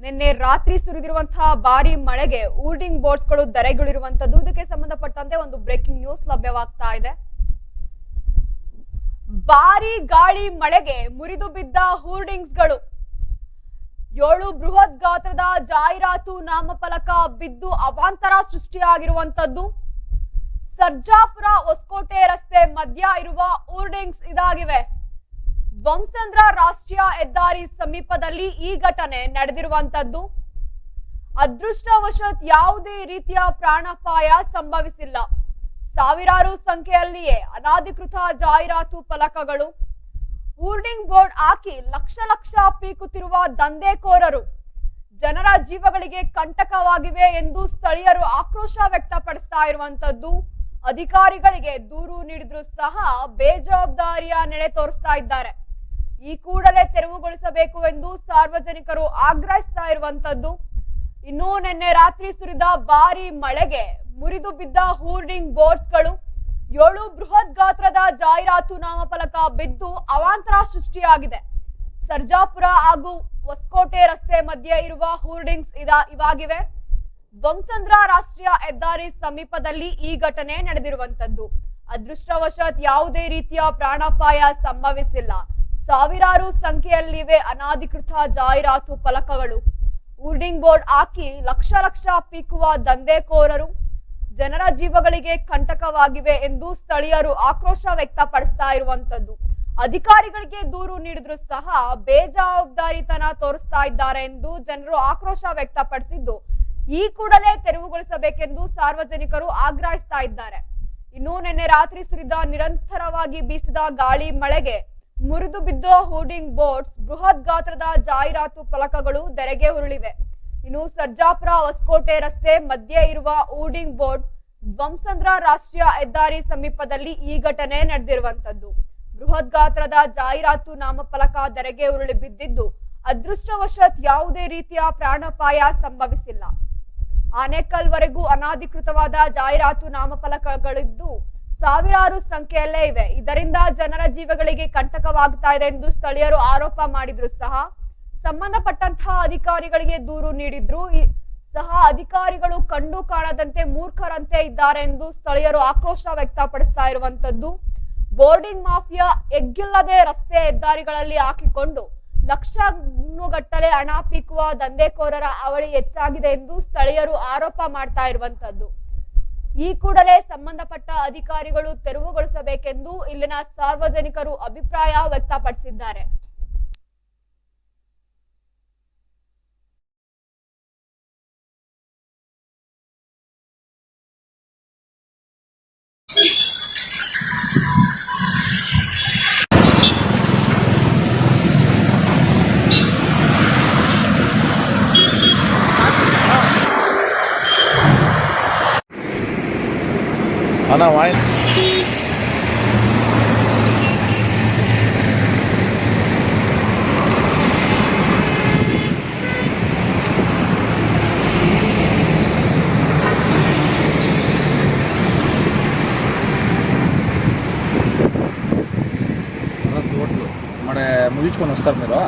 ನಿನ್ನೆ ರಾತ್ರಿ ಸುರಿದಿರುವಂತಹ ಭಾರಿ ಮಳೆಗೆ ಊರ್ಡಿಂಗ್ ಬೋರ್ಡ್ಸ್ಗಳು ಧರೆಗುಳಿರುವಂತದ್ದು. ಇದಕ್ಕೆ ಸಂಬಂಧಪಟ್ಟಂತೆ ಒಂದು ಬ್ರೇಕಿಂಗ್ ನ್ಯೂಸ್ ಲಭ್ಯವಾಗ್ತಾ ಇದೆ. ಭಾರಿ ಗಾಳಿ ಮಳೆಗೆ ಮುರಿದು ಬಿದ್ದ ಹೋರ್ಡಿಂಗ್ಸ್ಗಳು, 7 ಬೃಹತ್ ಗಾತ್ರದ ಜಾಹೀರಾತು ನಾಮಫಲಕ ಬಿದ್ದು ಅವಾಂತರ ಸೃಷ್ಟಿಯಾಗಿರುವಂತದ್ದು. ಸರ್ಜಾಪುರ ಹೊಸಕೋಟೆ ರಸ್ತೆ ಮಧ್ಯ ಇರುವ ಹೋರ್ಡಿಂಗ್ಸ್ ಇದಾಗಿವೆ. ವಂಸಂದ್ರ ರಾಷ್ಟ್ರೀಯ ಹೆದ್ದಾರಿ ಸಮೀಪದಲ್ಲಿ ಈ ಘಟನೆ ನಡೆದಿರುವಂತದ್ದು. ಅದೃಷ್ಟವಶಾತ್ ಯಾವುದೇ ರೀತಿಯ ಪ್ರಾಣಾಪಾಯ ಸಂಭವಿಸಿಲ್ಲ. ಸಾವಿರಾರು ಸಂಖ್ಯೆಯಲ್ಲಿಯೇ ಅನಧಿಕೃತ ಜಾಹೀರಾತು ಫಲಕಗಳು, ಹೋರ್ಡಿಂಗ್ ಬೋರ್ಡ್ ಹಾಕಿ ಲಕ್ಷ ಪೀಕುತ್ತಿರುವ ದಂಧೆಕೋರರು ಜನರ ಜೀವಗಳಿಗೆ ಕಂಟಕವಾಗಿವೆ ಎಂದು ಸ್ಥಳೀಯರು ಆಕ್ರೋಶ ವ್ಯಕ್ತಪಡಿಸ್ತಾ ಇರುವಂತದ್ದು. ಅಧಿಕಾರಿಗಳಿಗೆ ದೂರು ನೀಡಿದ್ರು ಸಹ ಬೇಜವಾಬ್ದಾರಿಯ ನಡೆ ತೋರಿಸ್ತಾ ಇದ್ದಾರೆ. ಈ ಕೂಡಲೇ ತೆರವುಗೊಳಿಸಬೇಕು ಎಂದು ಸಾರ್ವಜನಿಕರು ಆಗ್ರಹಿಸ್ತಾ ಇರುವಂತದ್ದು. ಇನ್ನು ನಿನ್ನೆ ರಾತ್ರಿ ಸುರಿದ ಭಾರಿ ಮಳೆಗೆ ಮುರಿದು ಬಿದ್ದ ಹೋರ್ಡಿಂಗ್ ಬೋರ್ಡ್ಸ್ಗಳು, 7 ಬೃಹತ್ ಗಾತ್ರದ ಜಾಹೀರಾತು ನಾಮಫಲಕ ಬಿದ್ದು ಅವಾಂತರ ಸೃಷ್ಟಿಯಾಗಿದೆ. ಸರ್ಜಾಪುರ ಹಾಗೂ ಹೊಸಕೋಟೆ ರಸ್ತೆ ಮಧ್ಯೆ ಇರುವ ಹೋರ್ಡಿಂಗ್ಸ್ ಇವಾಗಿವೆ. ವಂಸಂದ್ರ ರಾಷ್ಟ್ರೀಯ ಹೆದ್ದಾರಿ ಸಮೀಪದಲ್ಲಿ ಈ ಘಟನೆ ನಡೆದಿರುವಂತದ್ದು. ಅದೃಷ್ಟವಶಾತ್ ಯಾವುದೇ ರೀತಿಯ ಪ್ರಾಣಾಪಾಯ ಸಂಭವಿಸಿಲ್ಲ. ಸಾವಿರಾರು ಸಂಖ್ಯೆಯಲ್ಲಿವೆ ಅನಧಿಕೃತ ಜಾಹೀರಾತು ಫಲಕಗಳು, ಹೋರ್ಡಿಂಗ್ ಬೋರ್ಡ್ ಹಾಕಿ ಲಕ್ಷ ಪೀಕುವ ದಂಧೆಕೋರರು ಜನರ ಜೀವಗಳಿಗೆ ಕಂಟಕವಾಗಿವೆ ಎಂದು ಸ್ಥಳೀಯರು ಆಕ್ರೋಶ ವ್ಯಕ್ತಪಡಿಸ್ತಾ ಇರುವಂತದ್ದು. ಅಧಿಕಾರಿಗಳಿಗೆ ದೂರು ನೀಡಿದ್ರು ಸಹ ಬೇಜವಾಬ್ದಾರಿತನ ತೋರಿಸ್ತಾ ಇದ್ದಾರೆ ಎಂದು ಜನರು ಆಕ್ರೋಶ ವ್ಯಕ್ತಪಡಿಸಿದ್ದು, ಈ ಕೂಡಲೇ ತೆರವುಗೊಳಿಸಬೇಕೆಂದು ಸಾರ್ವಜನಿಕರು ಆಗ್ರಹಿಸ್ತಾ ಇದ್ದಾರೆ. ಇನ್ನು ನಿನ್ನೆ ರಾತ್ರಿ ಸುರಿದ ನಿರಂತರವಾಗಿ ಬೀಸಿದ ಗಾಳಿ ಮಳೆಗೆ ಮುರಿದು ಬಿದ್ದ ಹೋರ್ಡಿಂಗ್ ಬೋರ್ಡ್ಸ್, ಬೃಹತ್ ಗಾತ್ರದ ಜಾಹೀರಾತು ಫಲಕಗಳು ಧರೆಗೆ ಉರುಳಿವೆ. ಇನ್ನು ಸರ್ಜಾಪುರ ಹೊಸಕೋಟೆ ರಸ್ತೆ ಮಧ್ಯೆ ಇರುವ ಹೋರ್ಡಿಂಗ್ ಬೋರ್ಡ್, ವಂಸಂದ್ರ ರಾಷ್ಟ್ರೀಯ ಹೆದ್ದಾರಿ ಸಮೀಪದಲ್ಲಿ ಈ ಘಟನೆ ನಡೆದಿರುವಂತದ್ದು. ಬೃಹತ್ ಗಾತ್ರದ ಜಾಹೀರಾತು ನಾಮಫಲಕ ಧರೆಗೆ ಉರುಳಿ ಬಿದ್ದಿದ್ದು, ಅದೃಷ್ಟವಶಾತ್ ಯಾವುದೇ ರೀತಿಯ ಪ್ರಾಣಾಪಾಯ ಸಂಭವಿಸಿಲ್ಲ. ಆನೇಕಲ್ವರೆಗೂ ಅನಧಿಕೃತವಾದ ಜಾಹೀರಾತು ನಾಮಫಲಕಗಳಿದ್ದು ಸಾವಿರಾರು ಸಂಖ್ಯೆಯಲ್ಲೇ ಇವೆ. ಇದರಿಂದ ಜನರ ಜೀವಗಳಿಗೆ ಕಂಟಕವಾಗ್ತಾ ಇದೆ ಎಂದು ಸ್ಥಳೀಯರು ಆರೋಪ ಮಾಡಿದ್ರು ಸಹ ಸಂಬಂಧಪಟ್ಟಂತಹ ಅಧಿಕಾರಿಗಳಿಗೆ ದೂರು ನೀಡಿದ್ರು ಸಹ ಅಧಿಕಾರಿಗಳು ಕಂಡು ಕಾಣದಂತೆ ಮೂರ್ಖರಂತೆ ಇದ್ದಾರೆ ಎಂದು ಸ್ಥಳೀಯರು ಆಕ್ರೋಶ ವ್ಯಕ್ತಪಡಿಸ್ತಾ ಇರುವಂತದ್ದು. ಬೋರ್ಡಿಂಗ್ ಮಾಫಿಯಾ ಎಗ್ಗಿಲ್ಲದೆ ರಸ್ತೆ ಹೆದ್ದಾರಿಗಳಲ್ಲಿ ಹಾಕಿಕೊಂಡು ಲಕ್ಷಗಟ್ಟಲೆ ಹಣ ಪೀಕುವ ದಂಧೆಕೋರರ ಅವಳಿ ಹೆಚ್ಚಾಗಿದೆ ಎಂದು ಸ್ಥಳೀಯರು ಆರೋಪ ಮಾಡ್ತಾ ಇರುವಂತದ್ದು. ಈ ಕೂಡಲೇ ಸಂಬಂಧಪಟ್ಟ ಅಧಿಕಾರಿಗಳು ತೆರವುಗೊಳಿಸಬೇಕೆಂದು ಇಲ್ಲಿನ ಸಾರ್ವಜನಿಕರು ಅಭಿಪ್ರಾಯ ವ್ಯಕ್ತಪಡಿಸಿದ್ದಾರೆ. Ana wine. ముగించుకొని వస్తారు మీరు.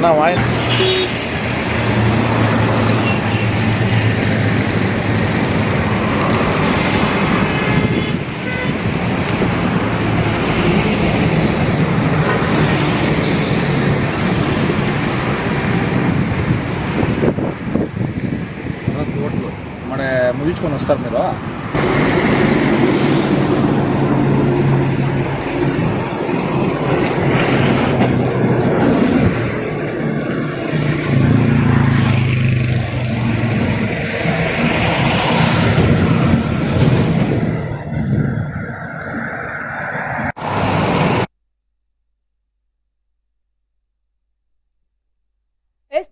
ಅಣ್ಣ ವಾಯಿನ್ మన ముగించుకొని వస్తారు మీరు.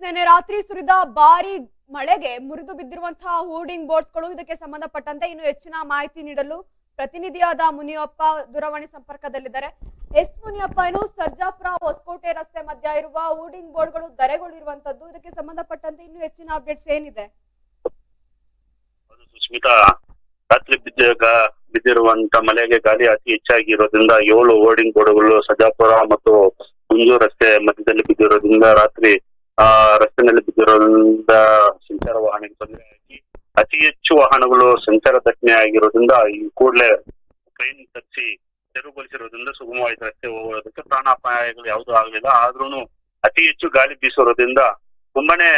ನಿನ್ನೆ ರಾತ್ರಿ ಸುರಿದ ಭಾರಿ ಮಳೆಗೆ ಮುರಿದು ಬಿದ್ದಿರುವಂತಹ ಹೋರ್ಡಿಂಗ್ ಬೋರ್ಡ್ಸ್ಗಳು, ಇದಕ್ಕೆ ಸಂಬಂಧಪಟ್ಟಂತೆ ಇನ್ನು ಹೆಚ್ಚಿನ ಮಾಹಿತಿ ನೀಡಲು ಪ್ರತಿನಿಧಿಯಾದ ಮುನಿಯಪ್ಪ ದೂರವಾಣಿ ಸಂಪರ್ಕದಲ್ಲಿದ್ದಾರೆ. ಎಸ್ ಮುನಿಯಪ್ಪ, ಏನು ಸರ್ಜಾಪುರ ಹೊಸಕೋಟೆ ರಸ್ತೆ ಮಧ್ಯ ಇರುವ ಹೋರ್ಡಿಂಗ್ ಬೋರ್ಡ್ಗಳು ಧರೆಗೊಳಿರುವಂತದ್ದು, ಇದಕ್ಕೆ ಸಂಬಂಧಪಟ್ಟಂತೆ ಇನ್ನು ಹೆಚ್ಚಿನ ಅಪ್ಡೇಟ್ಸ್ ಏನಿದೆ? ಸುಸ್ಮಿತಾ, ರಾತ್ರಿ ಬಿದ್ದಿರುವಂತ ಮಳೆಗೆ ಗಾಳಿ ಅತಿ ಹೆಚ್ಚಾಗಿರೋದ್ರಿಂದ 7 ಹೋರ್ಡಿಂಗ್ ಬೋರ್ಡ್ಗಳು ಸರ್ಜಾಪುರ ಮತ್ತು ಗುಂಜೂರು ರಸ್ತೆ ಮಧ್ಯದಲ್ಲಿ ಬಿದ್ದಿರೋದ್ರಿಂದ ರಾತ್ರಿ ರಸ್ತೆನಲ್ಲಿ ಬಿದ್ದಿರೋದ್ರಿಂದ ಸಂಚಾರ ವಾಹನಕ್ಕೆ ತೊಂದರೆಯಾಗಿ ಅತಿ ಹೆಚ್ಚು ವಾಹನಗಳು ಸಂಚಾರ ದಟ್ಟಣೆ ಆಗಿರೋದ್ರಿಂದ ಈ ಕೂಡಲೇ ಟ್ರೈನ್ ತಪ್ಪಿಸಿ ತೆರವುಗೊಳಿಸಿರೋದ್ರಿಂದ ಸುಗಮವಾಗಿ ರಸ್ತೆ ಹೋಗೋದಕ್ಕೆ ಪ್ರಾಣಾಪಾಯಗಳು ಯಾವುದೂ ಆಗಲಿಲ್ಲ. ಆದ್ರೂ ಅತಿ ಹೆಚ್ಚು ಗಾಳಿ ಬೀಸೋದ್ರಿಂದ ತುಂಬಾನೇ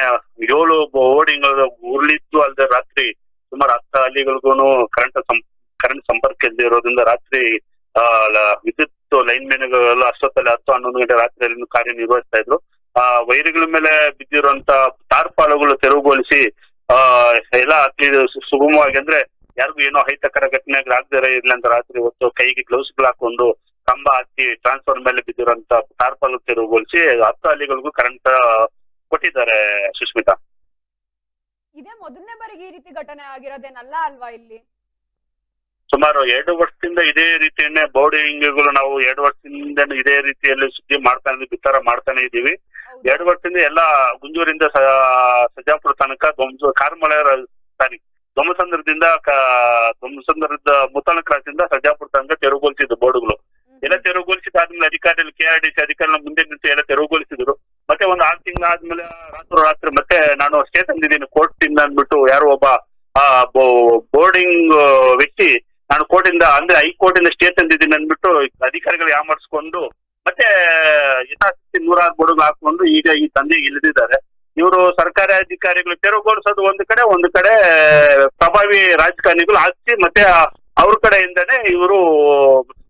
7 ಹೋರ್ಡಿಂಗ್ ಉರುಳಿದ್ದು ಅಲ್ಲದೆ ರಾತ್ರಿ ಸುಮಾರು 10 ಹಳ್ಳಿಗಳಿಗೂ ಕರೆಂಟ್ ಸಂಪರ್ಕ ಇಲ್ಲದೆ ಇರೋದ್ರಿಂದ ರಾತ್ರಿ ವಿದ್ಯುತ್ ಲೈನ್ ಮ್ಯಾನ್ಗಳು ಅಷ್ಟೊತ್ತಲ್ಲಿ 10-11 ಗಂಟೆ ರಾತ್ರಿಯಲ್ಲಿ ಕಾರ್ಯನಿರ್ವಹಿಸ್ತಾ ಇದ್ರು. ವೈರ್ಗಳ ಮೇಲೆ ಬಿದ್ದಿರುವಂತ ತಾರ್ಪಾಳುಗಳು ತೆರವುಗೊಳಿಸಿ ಎಲ್ಲ ಸುಗಮವಾಗಿ, ಅಂದ್ರೆ ಯಾರಿಗೂ ಏನೋ ಅಹಿತಕರ ಘಟನೆಗಳಾಗದೇ ಇರ್ಲಿ ಅಂತ ರಾತ್ರಿ ಹೊತ್ತು ಕೈಗೆ ಗ್ಲೌಸ್ಗಳು ಹಾಕೊಂಡು ಕಂಬ ಹಾಕಿ ಟ್ರಾನ್ಸ್ಫಾರ್ಮರ್ ಮೇಲೆ ಬಿದ್ದಿರುವಂತ ತಾರ್ಪಾಲು ತೆರವುಗೊಳಿಸಿ 10 ಹಳ್ಳಿಗಳಿಗೂ ಕರೆಂಟ್ ಕೊಟ್ಟಿದ್ದಾರೆ. ಸುಸ್ಮಿತಾ, ಇದೇ ಮೊದಲನೇ ಬಾರಿಗೆ ಈ ರೀತಿ ಘಟನೆ ಆಗಿರೋದೇನಲ್ಲ ಅಲ್ವಾ? ಇಲ್ಲಿ ಸುಮಾರು 2 ವರ್ಷದಿಂದ ಇದೇ ರೀತಿಯನ್ನೇ ಬೋರ್ಡಿಂಗ್ಗಳು ನಾವು 2 ವರ್ಷದಿಂದ ಇದೇ ರೀತಿಯಲ್ಲಿ ಸುದ್ದಿ ಮಾಡ್ತಾನೆ ಬಿತ್ತರ ಮಾಡ್ತಾನೆ ಇದೀವಿ. 2 ವರ್ಷದಿಂದ ಎಲ್ಲ ಗುಂಜೂರಿಂದ ಸರ್ಜಾಪುರ ತನಕ ಧ್ವಮಸಂದ್ರದಿಂದ ಮುತ್ತಣ ಕ್ರಾಸ್ ಇಂದ ಸರ್ಜಾಪುರ ತನಕ ತೆರವುಗೊಳಿಸಿದ್ರು ಬೋರ್ಡ್ಗಳು. ಎಲ್ಲ ತೆರವುಗೊಳಿಸಿದಾದ್ಮೇಲೆ ಅಧಿಕಾರಿಗಳು KRDC ಅಧಿಕಾರಿಗಳ ಮುಂದೆ ನಿಂತು ಎಲ್ಲ ತೆರವುಗೊಳಿಸಿದ್ರು. ಮತ್ತೆ ಒಂದು 6 ತಿಂಗಳು ಆದ್ಮೇಲೆ ರಾತ್ರಿ ಮತ್ತೆ ನಾನು ಸ್ಟೇ ತಂದಿದ್ದೀನಿ ಕೋರ್ಟ್ ಇಂದ ಅಂದ್ಬಿಟ್ಟು ಯಾರೋ ಒಬ್ಬ ಬೋರ್ಡಿಂಗ್ ವ್ಯಕ್ತಿ ನಾನು ಕೋರ್ಟಿಂದ ಅಂದ್ರೆ ಹೈಕೋರ್ಟ್ ಇಂದ ಸ್ಟೇ ತಂದಿದ್ದೀನಿ ಅಂದ್ಬಿಟ್ಟು ಅಧಿಕಾರಿಗಳು ಯಾಮರ್ಸ್ಕೊಂಡು ಮತ್ತೆ ಯಥಾಸ್ಥಿತಿ 106 ಬೋರ್ಡ್ ಹಾಕೊಂಡು ಈಗ ಈ ದಂಧೆಗೆ ಇಳಿದಿದ್ದಾರೆ. ಇವರು ಸರ್ಕಾರಿ ಅಧಿಕಾರಿಗಳು ತೆರವುಗೊಳಿಸೋದು ಒಂದು ಕಡೆ ಪ್ರಭಾವಿ ರಾಜಕಾರಣಿಗಳು ಹಾಕಿ ಮತ್ತೆ ಅವ್ರ ಕಡೆಯಿಂದನೇ ಇವರು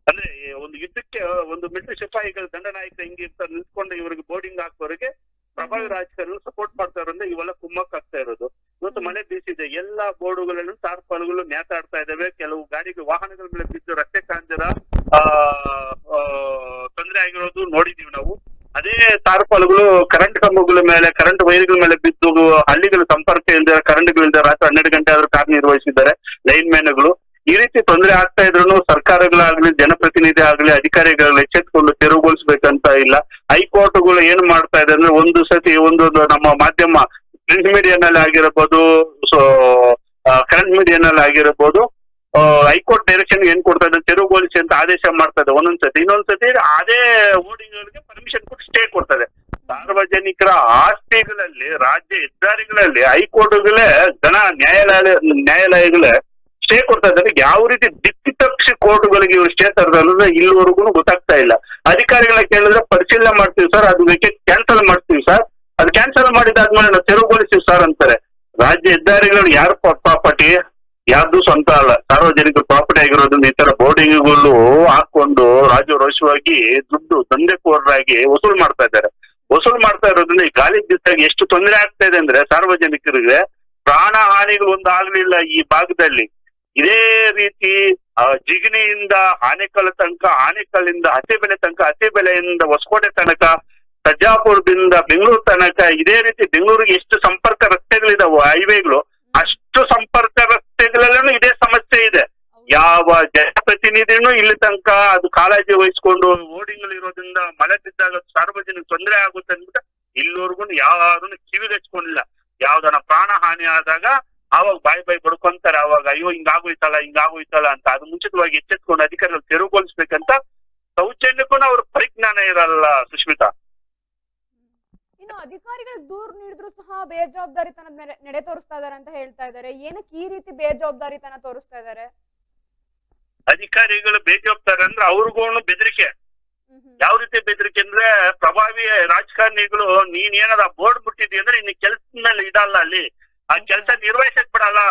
ಅಂದ್ರೆ ಒಂದು ಯುದ್ಧಕ್ಕೆ ಒಂದು ಮಿಲಿಟರಿ ಸಿಪಾಯಿಗಳು ದಂಡನಾಯಕ ಹಿಂಗೆ ನಿಂತ್ಕೊಂಡು ಇವರಿಗೆ ಬೋರ್ಡಿಂಗ್ ಹಾಕೋರಿಗೆ ಪ್ರಭಾವಿ ರಾಜಕಾರಣಿಗಳು ಸಪೋರ್ಟ್ ಮಾಡ್ತಾ ಇರೋದ್ರಿಂದ ಇವೆಲ್ಲ ಕುಮ್ಮಕ್ ಆಗ್ತಾ ಇರೋದು. ಇವತ್ತು ಮಳೆ ಬೀಸಿದೆ, ಎಲ್ಲಾ ಬೋರ್ಡುಗಳಲ್ಲೂ ತಾರ್ಪಾಳುಗಳು ನೇತಾಡ್ತಾ ಇದಾವೆ. ಕೆಲವು ವಾಹನಗಳ ಮೇಲೆ ಬಿದ್ದು ರಸ್ತೆ ಕಾಂಜರ ತೊಂದರೆ ಆಗಿರೋದು ನೋಡಿದೀವಿ ನಾವು. ಅದೇ ತಾರ್ಪಾಳುಗಳು ಕರೆಂಟ್ ಕಂಬಗಳ ಮೇಲೆ, ಕರೆಂಟ್ ವೈರ್ಗಳ ಮೇಲೆ ಬಿದ್ದು ಹಳ್ಳಿಗಳ ಸಂಪರ್ಕ ಇಲ್ಲದೆ ಕರೆಂಟ್ಗಳಿಂದ ರಾತ್ರಿ 12 ಗಂಟೆ ಆದ್ರೂ ಕಾರ್ಯನಿರ್ವಹಿಸಿದ್ದಾರೆ ಲೈನ್ ಮ್ಯಾನ್ಗಳು. ಈ ರೀತಿ ತೊಂದರೆ ಆಗ್ತಾ ಇದ್ರು ಸರ್ಕಾರಗಳಾಗ್ಲಿ ಜನಪ್ರತಿನಿಧಿ ಆಗ್ಲಿ ಅಧಿಕಾರಿಗಳು ಎಚ್ಚೆತ್ಕೊಂಡು ತೆರವುಗೊಳಿಸ್ಬೇಕಂತ ಇಲ್ಲ. ಹೈಕೋರ್ಟ್ಗಳು ಏನ್ ಮಾಡ್ತಾ ಇದೆ ಅಂದ್ರೆ ಒಂದು ನಮ್ಮ ಮಾಧ್ಯಮ ಪ್ರಿಂಟ್ ಮೀಡಿಯಾನಲ್ಲಿ ಆಗಿರಬಹುದು, ಕರೆಂಟ್ ಮೀಡಿಯಾನಲ್ಲಿ ಆಗಿರಬಹುದು, ಹೈಕೋರ್ಟ್ ಡೈರೆಕ್ಷನ್ ಏನ್ ಕೊಡ್ತಾ ಇದೆ ತೆರವುಗೊಳಿಸಿ ಅಂತ ಆದೇಶ ಮಾಡ್ತಾ ಇದೆ ಒಂದೊಂದ್ಸತಿ. ಇನ್ನೊಂದ್ಸತಿ ಅದೇ ಹೋರ್ಡಿಂಗ್ಗಳಿಗೆ ಪರ್ಮಿಷನ್ ಕೊಟ್ಟು ಸ್ಟೇ ಕೊಡ್ತದೆ. ಸಾರ್ವಜನಿಕರ ಆಸ್ತಿಗಳಲ್ಲಿ, ರಾಜ್ಯ ಹೆದ್ದಾರಿಗಳಲ್ಲಿ ಹೈಕೋರ್ಟ್ಗಳೇ ನ್ಯಾಯಾಲಯಗಳೇ ಸ್ಟೇ ಕೊಡ್ತಾ ಇದ್ದಾರೆ. ಯಾವ ರೀತಿ ದಿಕ್ಕಿತಕ್ಷಿ ಕೋರ್ಟ್ಗಳಿಗೆ ಇವರು ಸ್ಟೇ ತರದ್ರೆ ಇಲ್ಲಿವರೆಗೂ ಗೊತ್ತಾಗ್ತಾ ಇಲ್ಲ. ಅಧಿಕಾರಿಗಳ ಕೇಳಿದ್ರೆ ಪರಿಶೀಲನೆ ಮಾಡ್ತೀವಿ ಸರ್, ಅದು ಕ್ಯಾನ್ಸಲ್ ಮಾಡ್ತೀವಿ ಸರ್, ಅದು ಕ್ಯಾನ್ಸಲ್ ಮಾಡಿದಾದ್ಮೇಲೆ ನಾವು ತೆರವುಗೊಳಿಸ್ತೀವಿ ಸರ್ ಅಂತಾರೆ. ರಾಜ್ಯ ಹೆದ್ದಾರಿಗಳು ಯಾರ ಪ್ರಾಪರ್ಟಿ, ಯಾರ್ದು ಸ್ವಂತ ಅಲ್ಲ, ಸಾರ್ವಜನಿಕರ ಪ್ರಾಪರ್ಟಿ ಆಗಿರೋದ್ರಿಂದ ಈ ತರ ಬೋರ್ಡಿಂಗ್ಗಳು ಹಾಕೊಂಡು ರಾಜರೋಷವಾಗಿ ದುಡ್ಡು ದಂಧೆಕೋರರಾಗಿ ವಸೂಲು ಮಾಡ್ತಾ ಇದ್ದಾರೆ. ವಸೂಲು ಮಾಡ್ತಾ ಇರೋದ್ರಿಂದ ಈ ಗಾಳಿ ಬಿದ್ದಾಗ ಎಷ್ಟು ತೊಂದರೆ ಆಗ್ತಾ ಇದೆ ಅಂದ್ರೆ ಸಾರ್ವಜನಿಕರಿಗೆ ಪ್ರಾಣ ಹಾನಿಗಳು ಒಂದು ಆಗ್ಲಿಲ್ಲ ಈ ಭಾಗದಲ್ಲಿ. ಇದೇ ರೀತಿ ಜಿಗಣಿಯಿಂದ ಆನೆಕಲ್ ತನಕ, ಆನೆಕಲ್ಲಿಂದ ಹಸೆಬೆಲೆ ತನಕ, ಹಸೆಬೆಲೆಯಿಂದ ಹೊಸಕೋಟೆ ತನಕ, ಸರ್ಜಾಪುರದಿಂದ ಬೆಂಗಳೂರು ತನಕ, ಇದೇ ರೀತಿ ಬೆಂಗಳೂರಿಗೆ ಎಷ್ಟು ಸಂಪರ್ಕ ರಸ್ತೆಗಳಿದಾವೆ ಹೈವೇಗಳು, ಅಷ್ಟು ಸಂಪರ್ಕ ರಸ್ತೆಗಳಲ್ಲೂ ಇದೇ ಸಮಸ್ಯೆ ಇದೆ. ಯಾವ ಜನಪ್ರತಿನಿಧಿನೂ ಇಲ್ಲಿ ತನಕ ಅದು ಕಾಳಜಿ ವಹಿಸ್ಕೊಂಡು ಹೋರ್ಡಿಂಗ್ಗಳು ಇರೋದ್ರಿಂದ ಮಳೆ ಬಿದ್ದಾಗ ಸಾರ್ವಜನಿಕ ತೊಂದರೆ ಆಗುತ್ತೆ ಅಂದ್ಬಿಟ್ಟು ಇಲ್ಲಿವರೆಗೂ ಯಾವ್ದನ್ನು ಕಿವಿಗಚ್ಕೊಂಡಿಲ್ಲ. ಯಾವ್ದನ್ನ ಪ್ರಾಣ ಹಾನಿ ಆದಾಗ ಆವಾಗ ಬಾಯಿ ಬಡ್ಕೊಂತಾರೆ. ಅವಾಗ ಅಯ್ಯೋ ಹಿಂಗಾಗೋಯ್ತಲ್ಲ ಅಂತ. ಅದು ಮುಂಚಿತವಾಗಿ ಎಚ್ಚೆತ್ಕೊಂಡು ಅಧಿಕಾರಿಗಳು ತೆರವುಗೊಳಿಸ್ಬೇಕಂತ ಸೌಜನ್ಯಕ್ಕೂ ಅವ್ರ ಪರಿಜ್ಞಾನ ಇರಲ್ಲ. ಸುಷ್ಮಿತಾ, ಇನ್ನು ಅಧಿಕಾರಿಗಳಿಗೆ ದೂರು ನೀಡಿದ್ರು ಸಹ ಬೇಜವಾಬ್ದಾರಿತನ ನಡೆ ತೋರಿಸ್ತಾ ಇದಾರೆ ಅಂತ ಹೇಳ್ತಾ ಇದ್ದಾರೆ. ಏನಕ್ಕೆ ಈ ರೀತಿ ಬೇಜವಾಬ್ದಾರಿತನ ತೋರಿಸ್ತಾ ಇದ್ದಾರೆ? ಅಧಿಕಾರಿಗಳು ಬೇಜವಾಬ್ದಾರಿ ಅಂದ್ರೆ ಅವ್ರಿಗೂ ಬೆದರಿಕೆ. ಯಾವ ರೀತಿ ಬೆದರಿಕೆ ಅಂದ್ರೆ, ಪ್ರಭಾವಿ ರಾಜಕಾರಣಿಗಳು ನೀನ್ ಏನಾರ ಬೋರ್ಡ್ ಮುಟ್ಟಿದ್ವಿ ಅಂದ್ರೆ ಇನ್ನು ಕೆಲ್ಸದ ಮೇಲೆ ಇದಲ್ಲ, ಅಲ್ಲಿ ಆ ಕೆಲಸ ನಿರ್ವಹಿಸಕ್ ಬಿಡಲ್ಲ,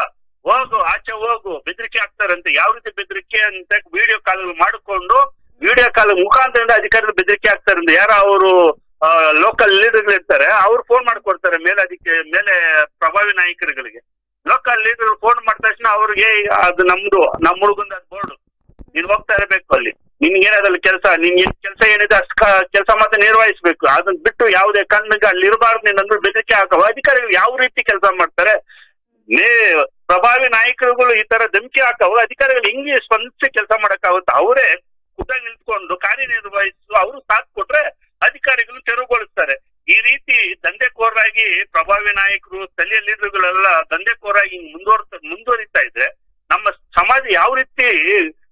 ಹೋಗು ಆಚೆ ಹೋಗು, ಬೆದರಿಕೆ ಆಗ್ತಾರಂತೆ. ಯಾವ ರೀತಿ ಬೆದರಿಕೆ ಅಂತ ವಿಡಿಯೋ ಕಾಲ್ ಮಾಡಿಕೊಂಡು ವಿಡಿಯೋ ಕಾಲ್ ಮುಖಾಂತರದಿಂದ ಅಧಿಕಾರಿಗಳು ಬೆದರಿಕೆ ಆಗ್ತಾರಂತೆ. ಯಾರ ಅವರು ಲೋಕಲ್ ಲೀಡರ್ಗಳು ಇರ್ತಾರೆ, ಅವ್ರು ಫೋನ್ ಮಾಡ್ಕೊಡ್ತಾರೆ ಮೇಲೆ ಪ್ರಭಾವಿ ನಾಯಕರುಗಳಿಗೆ. ಲೋಕಲ್ ಲೀಡರ್ ಫೋನ್ ಮಾಡಿದ ತಕ್ಷಣ ಅವ್ರಿಗೆ ಅದು ನಮ್ಮ ಹುಡುಗಂದ ಬೋರ್ಡ್, ನೀನ್ ಹೋಗ್ತಾ ಇರಬೇಕು ಅಲ್ಲಿ, ನಿನ್ಗೇನಾದಲ್ಲಿ ಕೆಲಸ, ನಿನ್ ಕೆಲಸ ಏನಿದೆ ಅಷ್ಟು ಕೆಲಸ ಮಾತ್ರ ನಿರ್ವಹಿಸ್ಬೇಕು, ಅದನ್ನ ಬಿಟ್ಟು ಯಾವುದೇ ಕಣ್ಣಿಗೆ ಅಲ್ಲಿ ಇರಬಾರ್ದು ನೀನ್ ಅಂದ್ರೆ ಬೆದರಿಕೆ ಹಾಕವ. ಅಧಿಕಾರಿಗಳು ಯಾವ ರೀತಿ ಕೆಲಸ ಮಾಡ್ತಾರೆ? ಪ್ರಭಾವಿ ನಾಯಕರುಗಳು ಈ ತರ ಧಮಕಿ ಹಾಕವ, ಅಧಿಕಾರಿಗಳು ಹಿಂಗೆ ಸ್ಪಂದಿಸಿ ಕೆಲಸ ಮಾಡಕ್ಕಾಗುತ್ತೆ? ಅವರೇ ಖುದ್ದಾಗಿ ನಿಂತ್ಕೊಂಡು ಕಾರ್ಯನಿರ್ವಹಿಸು, ಅವರು ಸಾಥ್ ಕೊಟ್ರೆ ಅಧಿಕಾರಿಗಳು ತೆರವುಗೊಳಿಸ್ತಾರೆ. ಈ ರೀತಿ ದಂಧೆಕೋರಾಗಿ ಪ್ರಭಾವಿ ನಾಯಕರು, ಸ್ಥಳೀಯ ಲೀಡರ್ಗಳೆಲ್ಲ ದಂಧೆಕೋರಾಗಿ ಮುಂದುವರಿತಾ ಇದ್ರೆ ನಮ್ಮ ಸಮಾಜ ಯಾವ ರೀತಿ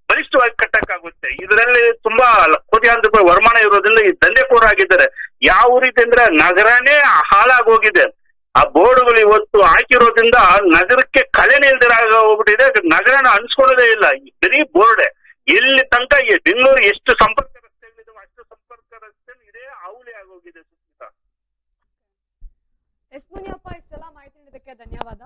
ಬಲಿಷ್ಠವಾಗಿ ಕಟ್ಟಕ್ಕಾಗುತ್ತೆ? ಇದರಲ್ಲಿ ತುಂಬಾ ಕೋಟ್ಯಾಂತರ ರೂಪಾಯಿ ವರಮಾನ ಇರೋದ್ರಿಂದ ಈ ದಂಧೆಕೋರಾಗಿದ್ದಾರೆ. ಯಾವ ರೀತಿ ಅಂದ್ರೆ ನಗರನೇ ಹಾಳಾಗೋಗಿದೆ. ಆ ಬೋರ್ಡ್ಗಳು ಇವತ್ತು ಹಾಕಿರೋದ್ರಿಂದ ನಗರಕ್ಕೆ ಕಳೆನೇ ಇಲ್ದಿರ ಹೋಗ್ಬಿಟ್ಟಿದೆ. ನಗರನ ಅನ್ಸ್ಕೊಳ್ಳೋದೇ ಇಲ್ಲ, ಬರೀ ಬೋರ್ಡೆ. ಎಲ್ಲಿ ತನಕ ಬೆಂಗಳೂರು ಎಷ್ಟು ಸಂಪರ್ಕ ರಸ್ತೆಗಳಿದಾವೆ ಅಷ್ಟು ಸಂಪರ್ಕ ರಸ್ತೆ ಇದೇ ಅವಳಿ ಆಗೋಗಿದೆ. ಸುಸ್ಮಿತಾ, ಎಸ್ ಮುನಿಯಪ್ಪ, ಇಷ್ಟೆಲ್ಲ ಮಾಹಿತಿ ನೀಡಿದ್ದಕ್ಕೆ ಧನ್ಯವಾದ.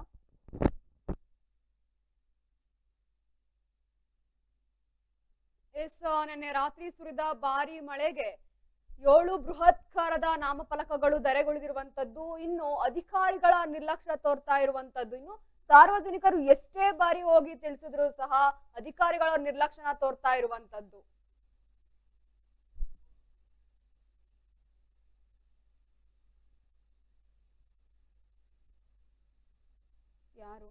ನಿನ್ನೆ ರಾತ್ರಿ ಸುರಿದ ಭಾರಿ ಮಳೆಗೆ 7 ಬೃಹತ್ಕಾರದ ನಾಮಫಲಕಗಳು ಧರೆಗುಳಿದಿರುವಂತದ್ದು, ಇನ್ನು ಅಧಿಕಾರಿಗಳ ನಿರ್ಲಕ್ಷ್ಯ ತೋರ್ತಾ ಇರುವಂತದ್ದು, ಇನ್ನು ಸಾರ್ವಜನಿಕರು ಎಷ್ಟೇ ಬಾರಿ ಹೋಗಿ ತಿಳಿಸಿದ್ರು ಸಹ ಅಧಿಕಾರಿಗಳ ನಿರ್ಲಕ್ಷ್ಯನ ತೋರ್ತಾ ಇರುವಂತದ್ದು. ಯಾರು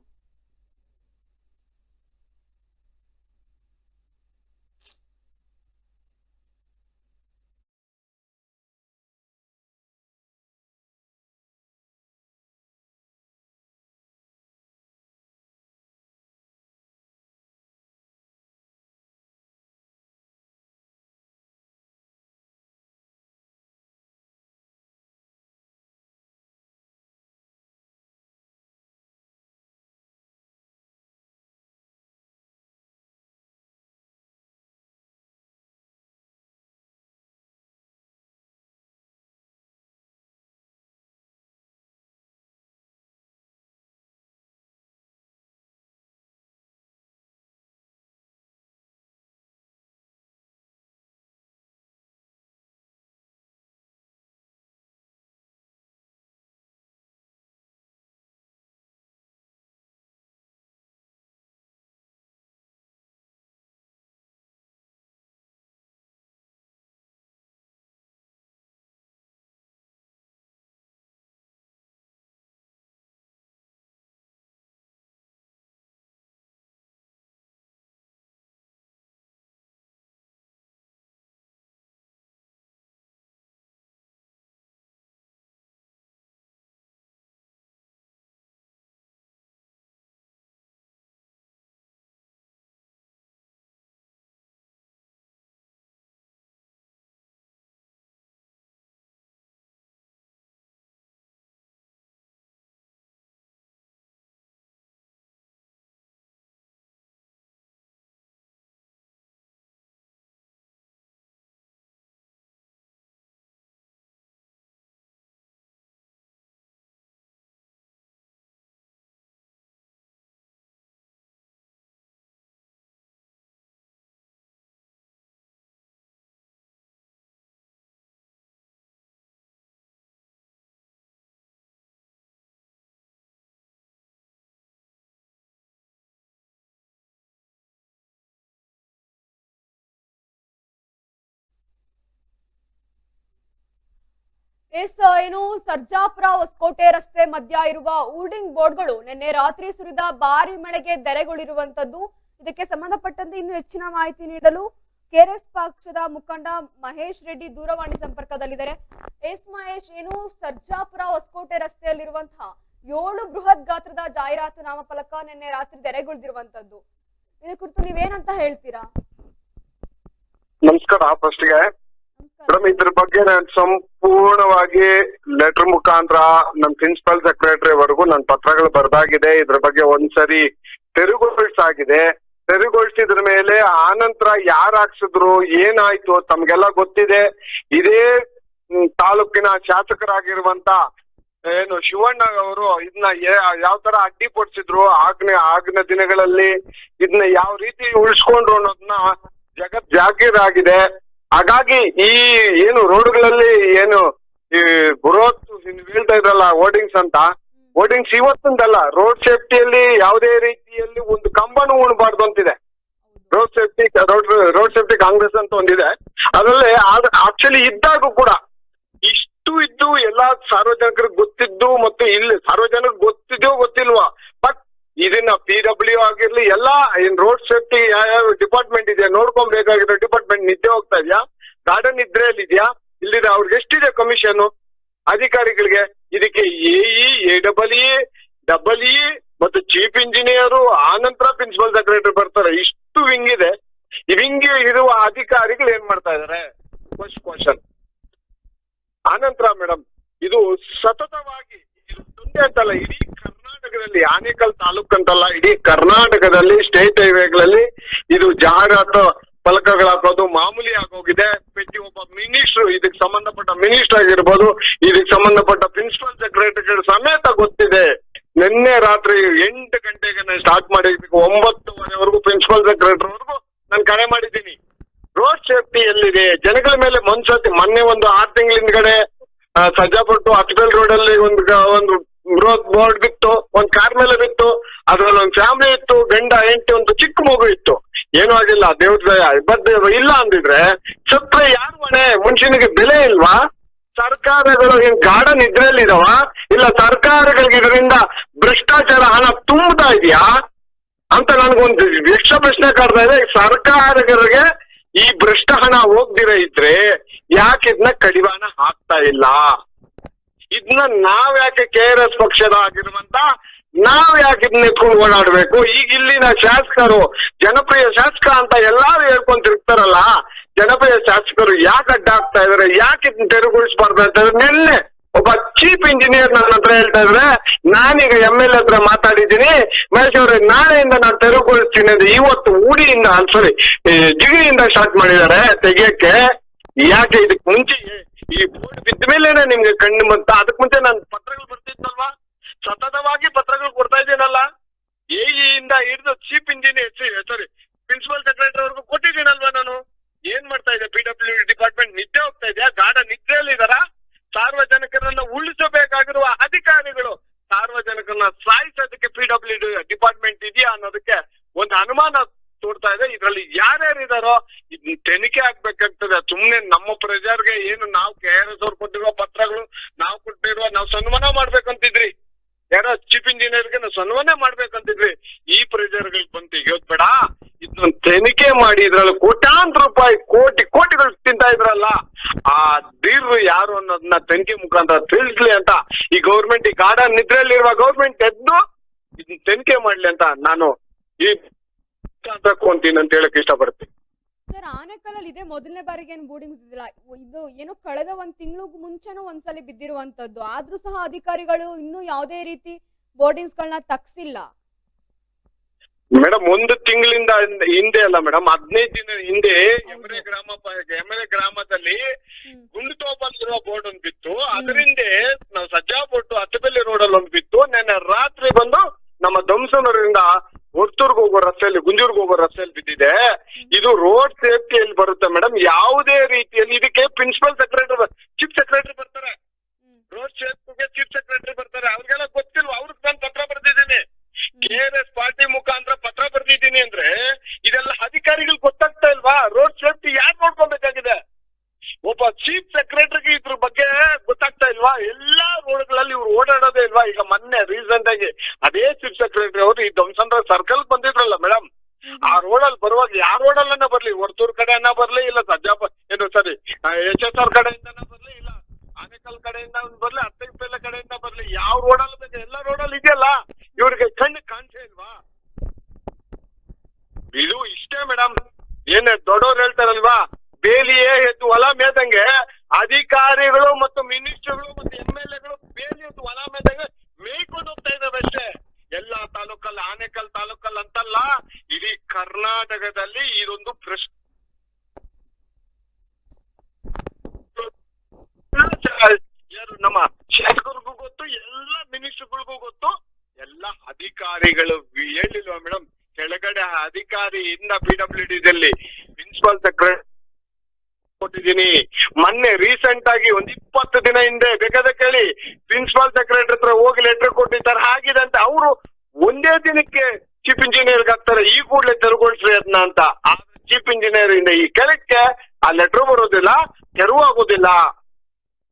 ಏನು ಸರ್ಜಾಪುರ ಹೊಸಕೋಟೆ ರಸ್ತೆ ಮಧ್ಯ ಇರುವ ಊರ್ಡಿಂಗ್ ಬೋರ್ಡ್ಗಳು ನಿನ್ನೆ ರಾತ್ರಿ ಸುರಿದ ಭಾರಿ ಮಳೆಗೆ ಧರೆಗುಳಿರುವಂತದ್ದು. ಇದಕ್ಕೆ ಸಂಬಂಧಪಟ್ಟಂತೆ ಇನ್ನೂ ಹೆಚ್ಚಿನ ಮಾಹಿತಿ ನೀಡಲು ಕೆಆರ್ಎಸ್ ಪಕ್ಷದ ಮುಖಂಡ ಮಹೇಶ್ ರೆಡ್ಡಿ ದೂರವಾಣಿ ಸಂಪರ್ಕದಲ್ಲಿದ್ದಾರೆ. ಎಸ್ ಮಹೇಶ್, ಏನು ಸರ್ಜಾಪುರ ಹೊಸಕೋಟೆ ರಸ್ತೆಯಲ್ಲಿರುವಂತಹ 7 ಬೃಹತ್ ಗಾತ್ರದ ಜಾಹೀರಾತು ನಾಮಫಲಕ ನಿನ್ನೆ ರಾತ್ರಿ ಧರೆಗುಳಿದಿರುವಂತದ್ದು, ಇದ್ರ ಕುರಿತು ನೀವೇನಂತ ಹೇಳ್ತೀರಾ? ನಮಸ್ಕಾರ. ಫಸ್ಟ್ಗೆ ಮೇಡಮ್ ಇದ್ರ ಬಗ್ಗೆ ನಾನು ಸಂಪೂರ್ಣವಾಗಿ ಲೆಟರ್ ಮುಖಾಂತರ ನಮ್ಮ ಪ್ರಿನ್ಸಿಪಲ್ ಸೆಕ್ರೆಟರಿ ವರೆಗೂ ನನ್ನ ಪತ್ರಗಳು ಬರ್ದಾಗಿದೆ. ಇದ್ರ ಬಗ್ಗೆ ಒಂದ್ಸರಿ ತೆರವುಗೊಳಿಸಿದ್ರ ಮೇಲೆ ಆನಂತರ ಯಾರು ಹಾಕ್ಸಿದ್ರು ಏನಾಯ್ತು ತಮ್ಗೆಲ್ಲ ಗೊತ್ತಿದೆ. ಇದೇ ತಾಲೂಕಿನ ಶಾಸಕರಾಗಿರುವಂತ ಏನು ಶಿವಣ್ಣ ಅವರು ಇದನ್ನ ಯಾವ ತರ ಅಡ್ಡಿಪಡಿಸಿದ್ರು ಆಗಿನ ದಿನಗಳಲ್ಲಿ ಇದನ್ನ ಯಾವ ರೀತಿ ಉಳಿಸ್ಕೊಂಡ್ರು ಅನ್ನೋದನ್ನ ಜಾಗೀರಾಗಿದೆ. ಹಾಗಾಗಿ ಈ ಏನು ರೋಡ್ಗಳಲ್ಲಿ ಏನು ಈ ಬೃಹತ್ ಹೇಳ್ತಾ ಇದ್ರಲ್ಲ ಹೋರ್ಡಿಂಗ್ಸ್ ಅಂತ, ಹೋರ್ಡಿಂಗ್ಸ್ ಇವತ್ತೊಂದಲ್ಲ, ರೋಡ್ ಸೇಫ್ಟಿಯಲ್ಲಿ ಯಾವುದೇ ರೀತಿಯಲ್ಲಿ ಒಂದು ಕಂಬನೂ ಉಣಬಾರ್ದು ಅಂತಿದೆ. ರೋಡ್ ಸೇಫ್ಟಿ ಕಾಂಗ್ರೆಸ್ ಅಂತ ಒಂದಿದೆ. ಅದರಲ್ಲಿ ಆಕ್ಚುಲಿ ಇದ್ದಾಗ ಕೂಡ ಇಷ್ಟು ಇದ್ದು ಎಲ್ಲಾ ಸಾರ್ವಜನಿಕರಿಗೆ ಗೊತ್ತಿದ್ದು ಮತ್ತು ಇಲ್ಲಿ ಸಾರ್ವಜನಿಕರಿಗೆ ಗೊತ್ತಿದೆಯೋ ಗೊತ್ತಿಲ್ವಾ, ಬಟ್ ಇದನ್ನ PW ಆಗಿರ್ಲಿ ಎಲ್ಲಾ ಏನ್ ರೋಡ್ ಸೇಫ್ಟಿ ಯಾವ ಡಿಪಾರ್ಟ್ಮೆಂಟ್ ಇದೆ ನೋಡ್ಕೊಬೇಕಾಗಿರೋ ಡಿಪಾರ್ಟ್ಮೆಂಟ್ ನಿದ್ದೆ ಹೋಗ್ತಾ ಇದೆಯಾ, ಗಾರ್ಡನ್ ನಿದ್ರೆಯಲ್ಲಿ ಇದೆಯಾ, ಇಲ್ಲಿದೆ ಅವ್ರಿಗೆ ಎಷ್ಟಿದೆ ಕಮಿಷನ್ ಅಧಿಕಾರಿಗಳಿಗೆ? ಇದಕ್ಕೆ AE ಮತ್ತು ಚೀಫ್ ಇಂಜಿನಿಯರು ಆನಂತರ ಪ್ರಿನ್ಸಿಪಲ್ ಸೆಕ್ರೆಟರಿ ಬರ್ತಾರೆ. ಇಷ್ಟು ವಿಂಗ್ ಇದೆ. ಈ ವಿಂಗ್ ಇರುವ ಅಧಿಕಾರಿಗಳು ಏನ್ ಮಾಡ್ತಾ ಇದಾರೆ? First question. ಆನಂತರ ಮೇಡಮ್ ಇದು ಸತತವಾಗಿ ಒಂದೇ ಅಂತಲ್ಲ, ಇಡೀ ಕರ್ನಾಟಕದಲ್ಲಿ ಆನೇಕಲ್ ತಾಲೂಕ್ ಅಂತಲ್ಲ, ಇಡೀ ಕರ್ನಾಟಕದಲ್ಲಿ ಸ್ಟೇಟ್ ಹೈವೇಗಳಲ್ಲಿ ಇದು ಜಾಹೀರಾತು ಫಲಕಗಳು ಹಾಕೋದು ಮಾಮೂಲಿ ಆಗೋಗಿದೆ. ಪ್ರತಿಯೊಬ್ಬ ಮಿನಿಸ್ಟ್ರು ಇದಕ್ಕೆ ಸಂಬಂಧಪಟ್ಟ ಮಿನಿಸ್ಟರ್ ಆಗಿರ್ಬೋದು, ಇದಕ್ಕೆ ಸಂಬಂಧಪಟ್ಟ ಪ್ರಿನ್ಸಿಪಲ್ ಸೆಕ್ರೆಟರಿಗಳು ಸಮೇತ ಗೊತ್ತಿದೆ. ನಿನ್ನೆ ರಾತ್ರಿ 8 ಗಂಟೆಗೆ ನಾನು ಸ್ಟಾರ್ಟ್ ಮಾಡಿದ್ದೀನಿ, 9:30ವರೆಗೂ ಪ್ರಿನ್ಸಿಪಲ್ ಸೆಕ್ರೆಟರಿವರೆಗೂ ನಾನು ಕರೆ ಮಾಡಿದ್ದೀನಿ. ರೋಡ್ ಸೇಫ್ಟಿ ಎಲ್ಲಿದೆ? ಜನಗಳ ಮೇಲೆ ಮೊನ್ನೆ ಒಂದು 6 ತಿಂಗಳ ಹಿಂದ್ಗಡೆ ಸಜ್ಜಾಪಟ್ಟು ಹಾಸ್ಪಿಟಲ್ ರೋಡ್ ಅಲ್ಲಿ ಒಂದು ಬೃಹತ್ ಬೋರ್ಡ್ ಬಿತ್ತು, ಒಂದ್ ಕಾರ್ ಮೇಲೆ ಬಿತ್ತು, ಅದ್ರಲ್ಲಿ ಒಂದು ಫ್ಯಾಮಿಲಿ ಇತ್ತು, ಗಂಡ ಹೆಂಡತಿ, ಒಂದು ಚಿಕ್ಕ ಮಗು ಇತ್ತು. ಏನೂ ಆಗಿಲ್ಲ, ದೇವ್ರ ದಯ. ಬಟ್ ಇಲ್ಲ ಅಂದಿದ್ರೆ ಸತ್ರ ಯಾರು ಹೊಣೆ? ಮನುಷ್ಯನಿಗೆ ಬೆಲೆ ಇಲ್ವಾ? ಸರ್ಕಾರಗಳು ಏನ್ ಗಾರ್ಡನ್ ಇದ್ರಲ್ಲಿ ಇದಾವ? ಇಲ್ಲ ಸರ್ಕಾರಗಳಿಗೆ ಇದರಿಂದ ಭ್ರಷ್ಟಾಚಾರ ಹಣ ತುಂಬುತ್ತಾ ಇದೆಯಾ ಅಂತ ನನ್ಗೊಂದು ಯಕ್ಷ ಪ್ರಶ್ನೆ ಕಾಡ್ತಾ ಇದೆ. ಸರ್ಕಾರಗಳಿಗೆ ಈ ಭ್ರಷ್ಟ ಹಣ ಹೋಗ್ದಿರ ಇದ್ರೆ ಯಾಕೆ ಇದನ್ನ ಕಡಿವಾಣ ಹಾಕ್ತಾ ಇಲ್ಲ? ಇದನ್ನ ನಾವ್ ಯಾಕೆ KRS ಪಕ್ಷದ ಆಗಿರುವಂತ ನಾವ್ ಯಾಕೆ ಇದನ್ನ ಎತ್ಕೊಂಡು ಓಡಾಡ್ಬೇಕು? ಈಗ ಇಲ್ಲಿನ ಶಾಸಕರು ಜನಪ್ರಿಯ ಶಾಸಕ ಅಂತ ಎಲ್ಲಾರು ಹೇಳ್ಕೊಂಡ್ ತಿರುಗ್ತಾರಲ್ಲ, ಜನಪ್ರಿಯ ಶಾಸಕರು ಯಾಕೆ ಅಡ್ಡ ಆಗ್ತಾ ಇದಾರೆ? ಯಾಕೆ ಇದನ್ನ ತೆರವುಗೊಳಿಸಬಾರ್ದು ಅಂತ ನಿನ್ನೆ ಒಬ್ಬ ಚೀಫ್ ಇಂಜಿನಿಯರ್ ನನ್ನ ಹತ್ರ ಹೇಳ್ತಾ ಇದ್ರೆ, ನಾನೀಗ MLA ಹತ್ರ ಮಾತಾಡಿದ್ದೀನಿ, ಮಹೇಶ್ ಅವ್ರೆ ನಾಳೆಯಿಂದ ನಾನು ತೆರವುಗೊಳಿಸ್ತೀನಿ ಅಂದ್ರೆ ಇವತ್ತು ಊಡಿಯಿಂದ ಜಿಗಿಯಿಂದ ಸ್ಟಾರ್ಟ್ ಮಾಡಿದ್ದಾರೆ ತೆಗಿಯಕ್ಕೆ. ಯಾಕೆ ಇದಕ್ ಮುಂಚೆ ಈ ಬೋರ್ಡ್ ಬಿದ್ದ ಮೇಲೆನೆ ನಿಮ್ಗೆ ಕಣ್ಣು ಬಂತ? ಅದಕ್ ಮುಂಚೆ ನಾನು ಪತ್ರಗಳು ಬರ್ತಿದ್ನಲ್ವಾ, ಸತತವಾಗಿ ಪತ್ರಗಳು ಕೊಡ್ತಾ ಇದ್ದೀನಲ್ಲ. AE ಹಿಡಿದು ಚೀಫ್ ಇಂಜಿನಿಯರ್ ಪ್ರಿನ್ಸಿಪಲ್ ಸೆಕ್ರೆಟರಿ ವರ್ಗು ಕೊಟ್ಟಿದ್ದೀನಲ್ವಾ ನಾನು. ಏನ್ ಮಾಡ್ತಾ ಇದೆ PW ಡಿಪಾರ್ಟ್ಮೆಂಟ್? ನಿದ್ದೆ ಹೋಗ್ತಾ ಇದೆಯಾ? ಗಾರ್ಡನ್ ನಿದ್ರೆಯಲ್ಲಿ ಇದಾರ? ಸಾರ್ವಜನಿಕರನ್ನ ಉಳಿಸಬೇಕಾಗಿರುವ ಅಧಿಕಾರಿಗಳು ಸಾರ್ವಜನಿಕರನ್ನ ಸಾಯಿಸೋದಕ್ಕೆ PW ಡಿಪಾರ್ಟ್ಮೆಂಟ್ ಇದೆಯಾ ಅನ್ನೋದಕ್ಕೆ ಒಂದು ಅನುಮಾನ ತೋರ್ತಾ ಇದೆ. ಇದ್ರಲ್ಲಿ ಯಾರ್ಯಾರಿದಾರೋ ಇದನ್ನ ತನಿಖೆ ಆಗ್ಬೇಕಾಗ್ತದೆ. ಸುಮ್ನೆ ನಮ್ಮ ಪ್ರಜೆಗೆ ಏನು ನಾವು KRS ಅವ್ರು ಕೊಟ್ಟಿರುವ ಪತ್ರಗಳು ನಾವು ಸನ್ಮಾನ ಮಾಡ್ಬೇಕಂತಿದ್ರಿ, ಯಾರೋ ಚೀಫ್ ಇಂಜಿನಿಯರ್ಗೆ ನಾವು ಸನ್ಮಾನ ಮಾಡ್ಬೇಕಂತಿದ್ವಿ. ಈ ಪ್ರಜೆಗಳಿಗೆ ಬಂದು ತೆಗಿಯೋದ್ ಬೇಡ, ಇದನ್ನ ತನಿಖೆ ಮಾಡಿ ಇದ್ರಲ್ಲಿ ಕೋಟ್ಯಾಂತರ ರೂಪಾಯಿ ಕೋಟಿಗಳು ತಿಂತಾ ಇದ್ರಲ್ಲ, ಆ ದೀರ್ಘ ಯಾರು ಅನ್ನೋದನ್ನ ತನಿಖೆ ಮುಖಾಂತರ ತಿಳಿಸ್ಲಿ ಅಂತ ಈ ಗೌರ್ಮೆಂಟ್, ಈ ಗಾರ್ಡನ್ ನಿದ್ರೆಯಲ್ಲಿರುವ ಗೌರ್ಮೆಂಟ್ ಎದ್ದು ಇದನ್ನ ತನಿಖೆ ಮಾಡ್ಲಿ ಅಂತ ನಾನು ಈ ಅಂತೀನಿ ಅಂತ ಹೇಳಕ್ ಇಷ್ಟಪಡ್ತೀನಿ. ಸರ್, ಆನೇಕಲ್ಲಲ್ಲಿ ಇದೆ ಮೊದಲನೇ ಬಾರಿಗೆ ಏನು ಬೋರ್ಡಿಂಗ್ ಬಿದ್ದಿಲ್ಲ. ಇದು ಏನೋ ಕಳೆದ 1 ತಿಂಗಳು ಮುಂಚೆನೂ ಒಂದ್ಸಲಿ ಬಿದ್ದಿರುವಂತದ್ದು. ಆದ್ರೂ ಸಹ ಅಧಿಕಾರಿಗಳು ಇನ್ನೂ ಯಾವುದೇ ರೀತಿ ಬೋರ್ಡಿಂಗ್ಸ್ ಗಳನ್ನ ತಗ್ಸಿಲ್ಲ. ಮೇಡಮ್ 1 ತಿಂಗಳಿಂದ ಹಿಂದೆ ಅಲ್ಲ ಮೇಡಮ್, 15 ದಿನ ಹಿಂದೆ ಎಮರೆ ಗ್ರಾಮದಲ್ಲಿ ಗುಂಡುತೋಪಲ್ಲಿರುವ ಬೋರ್ಡ್ ಒಂದು ಬಿತ್ತು. ಅದರಿಂದ ನಾವು ಸಜ್ಜಾಪಟ್ಟು ಹತ್ತಬೆಲ್ಲಿ ರೋಡ್ ಅಲ್ಲಿ ಒಂದು ಬಿತ್ತು. ನೆನ್ನೆ ರಾತ್ರಿ ಬಂದು ನಮ್ಮ ದಂಸನೂರಿಂದ ಹೊರ್ತೂರ್ಗೆ ಹೋಗೋ ರಸ್ತೆಯಲ್ಲಿ, ಗುಂಜೂರ್ಗೆ ಹೋಗೋ ರಸ್ತೆಯಲ್ಲಿ ಬಿದ್ದಿದೆ. ಇದು ರೋಡ್ ಸೇಫ್ಟಿಯಲ್ಲಿ ಬರುತ್ತೆ ಮೇಡಮ್. ಯಾವುದೇ ರೀತಿಯಲ್ಲಿ ಇದಕ್ಕೆ ಪ್ರಿನ್ಸಿಪಲ್ ಸೆಕ್ರೆಟರಿ, ಚೀಫ್ ಸೆಕ್ರೆಟರಿ ಬರ್ತಾರೆ. ರೋಡ್ ಸೇಫ್ಟಿಗೆ ಚೀಫ್ ಸೆಕ್ರೆಟರಿ ಬರ್ತಾರೆ. ಅವ್ರಿಗೆಲ್ಲ ಗೊತ್ತಿಲ್ವಾ? ಅವ್ರಿಗೆ ನಾನು ಪತ್ರ ಬರ್ದಿದ್ದೀನಿ, KRS ಪಾರ್ಟಿ ಮುಖಾಂತರ ಪತ್ರ ಬರ್ದಿದ್ದೀನಿ. ಅಂದ್ರೆ ಇದೆಲ್ಲ ಅಧಿಕಾರಿಗಳು ಗೊತ್ತಾಗ್ತಾ ಇಲ್ವಾ? ರೋಡ್ ಸೇಫ್ಟಿ ಯಾರು ನೋಡ್ಕೊಬೇಕಾಗಿದೆ? ಒಬ್ಬ ಚೀಫ್ ಸೆಕ್ರೆಟರಿಗೆ ಇದ್ರ ಬಗ್ಗೆ ಗೊತ್ತಾಗ್ತಾ ಇಲ್ವಾ? ಎಲ್ಲಾ ರೋಡ್ಗಳಲ್ಲಿ ಇವ್ರು ಓಡಾಡೋದೇ ಇಲ್ವಾ? ಈಗ ಮೊನ್ನೆ ರೀಸೆಂಟ್ ಆಗಿ ಅದೇ ಚೀಫ್ ಸೆಕ್ರೆಟರಿ ಅವರು ಈ ದಂಸಂದ್ರ ಸರ್ಕಲ್ ಬಂದಿದ್ರಲ್ಲ ಮೇಡಮ್, ಆ ರೋಡಲ್ಲಿ ಬರುವಾಗ ಯಾವ ರೋಡಲ್ಲನ್ನ ಬರ್ಲಿ, ಹೊರ್ತೂರ್ ಕಡೆಯನ್ನ ಬರ್ಲಿ, ಇಲ್ಲ HSR ಕಡೆಯಿಂದನ ಬರ್ಲಿ, ಇಲ್ಲ ಆನೇಕಲ್ ಕಡೆಯಿಂದ ಬರ್ಲಿ, ಅತ್ತಂಪೇಲೆ ಕಡೆಯಿಂದ ಬರ್ಲಿ, ಯಾವ ರೋಡಲ್ಲಿ ಬೇಕು ಎಲ್ಲ ರೋಡಲ್ಲಿ ಇದೆಯಲ್ಲ, ಇವ್ರಿಗೆ ಕಣ್ಣು ಕಾಣಿಸೇ ಇಲ್ವಾ? ಇದು ಇಷ್ಟೇ ಮೇಡಮ್. ಏನೇ ದೊಡ್ಡವ್ರು ಹೇಳ್ತಾರಲ್ವಾ, ಬೇಲಿಯೇ ಎದ್ದು ಹೊಲ ಮೇದಂಗೆ ಅಧಿಕಾರಿಗಳು ಮತ್ತು ಮಿನಿಸ್ಟರ್ಗಳು ಮತ್ತು MLAಗಳು ಬೇಲಿ ಎದ್ದು ಹೊಲ ಮೇದಂಗೆ ಮೇಯ್ಕೊಂಡು ಹೋಗ್ತಾ ಇದಾವೆ ಅಷ್ಟೇ. ಎಲ್ಲಾ ತಾಲೂಕಲ್ಲಿ, ಆನೇಕಲ್ ತಾಲೂಕಲ್ಲಿ ಅಂತಲ್ಲ, ಇಡೀ ಕರ್ನಾಟಕದಲ್ಲಿ ಇದೊಂದು ಯಾರು ನಮ್ಮ ಶಾಸಕರಿಗೂ ಗೊತ್ತು, ಎಲ್ಲ ಮಿನಿಸ್ಟರ್ಗಳಿಗೂ ಗೊತ್ತು, ಎಲ್ಲ ಅಧಿಕಾರಿಗಳು ಹೇಳಿಲ್ವಾ ಮೇಡಮ್? ಕೆಳಗಡೆ ಅಧಿಕಾರಿಯಿಂದ PWDದಲ್ಲಿ ಪ್ರಿನ್ಸಿಪಲ್ ಸೆಕ್ರೆಟರಿ ಕೊಟ್ಟಿದ್ದೀನಿ. ಮೊನ್ನೆ ರೀಸೆಂಟ್ ಆಗಿ ಒಂದ್ 20 ದಿನ ಹಿಂದೆ ಬೇಕಾದ ಕೇಳಿ ಪ್ರಿನ್ಸಿಪಲ್ ಸೆಕ್ರೆಟರಿ ಹತ್ರ ಹೋಗಿ ಲೆಟರ್ ಕೊಟ್ಟಿದ್ದಾರೆ. ಆಗಿದೆ ಅಂತ ಅವರು ಒಂದೇ ದಿನಕ್ಕೆ ಚೀಫ್ ಇಂಜಿನಿಯರ್ಗೆ ಹಾಕ್ತಾರೆ, ಈ ಕೂಡಲೇ ತೆರವುಗೊಳಿಸ್ರಿ ಅದನ್ನ ಅಂತ. ಆದ್ರೆ ಚೀಫ್ ಇಂಜಿನಿಯರ್ ಇಂದ ಈ ಕೆಳಕ್ಕೆ ಆ ಲೆಟರ್ ಬರೋದಿಲ್ಲ, ತೆರವಾಗೋದಿಲ್ಲ.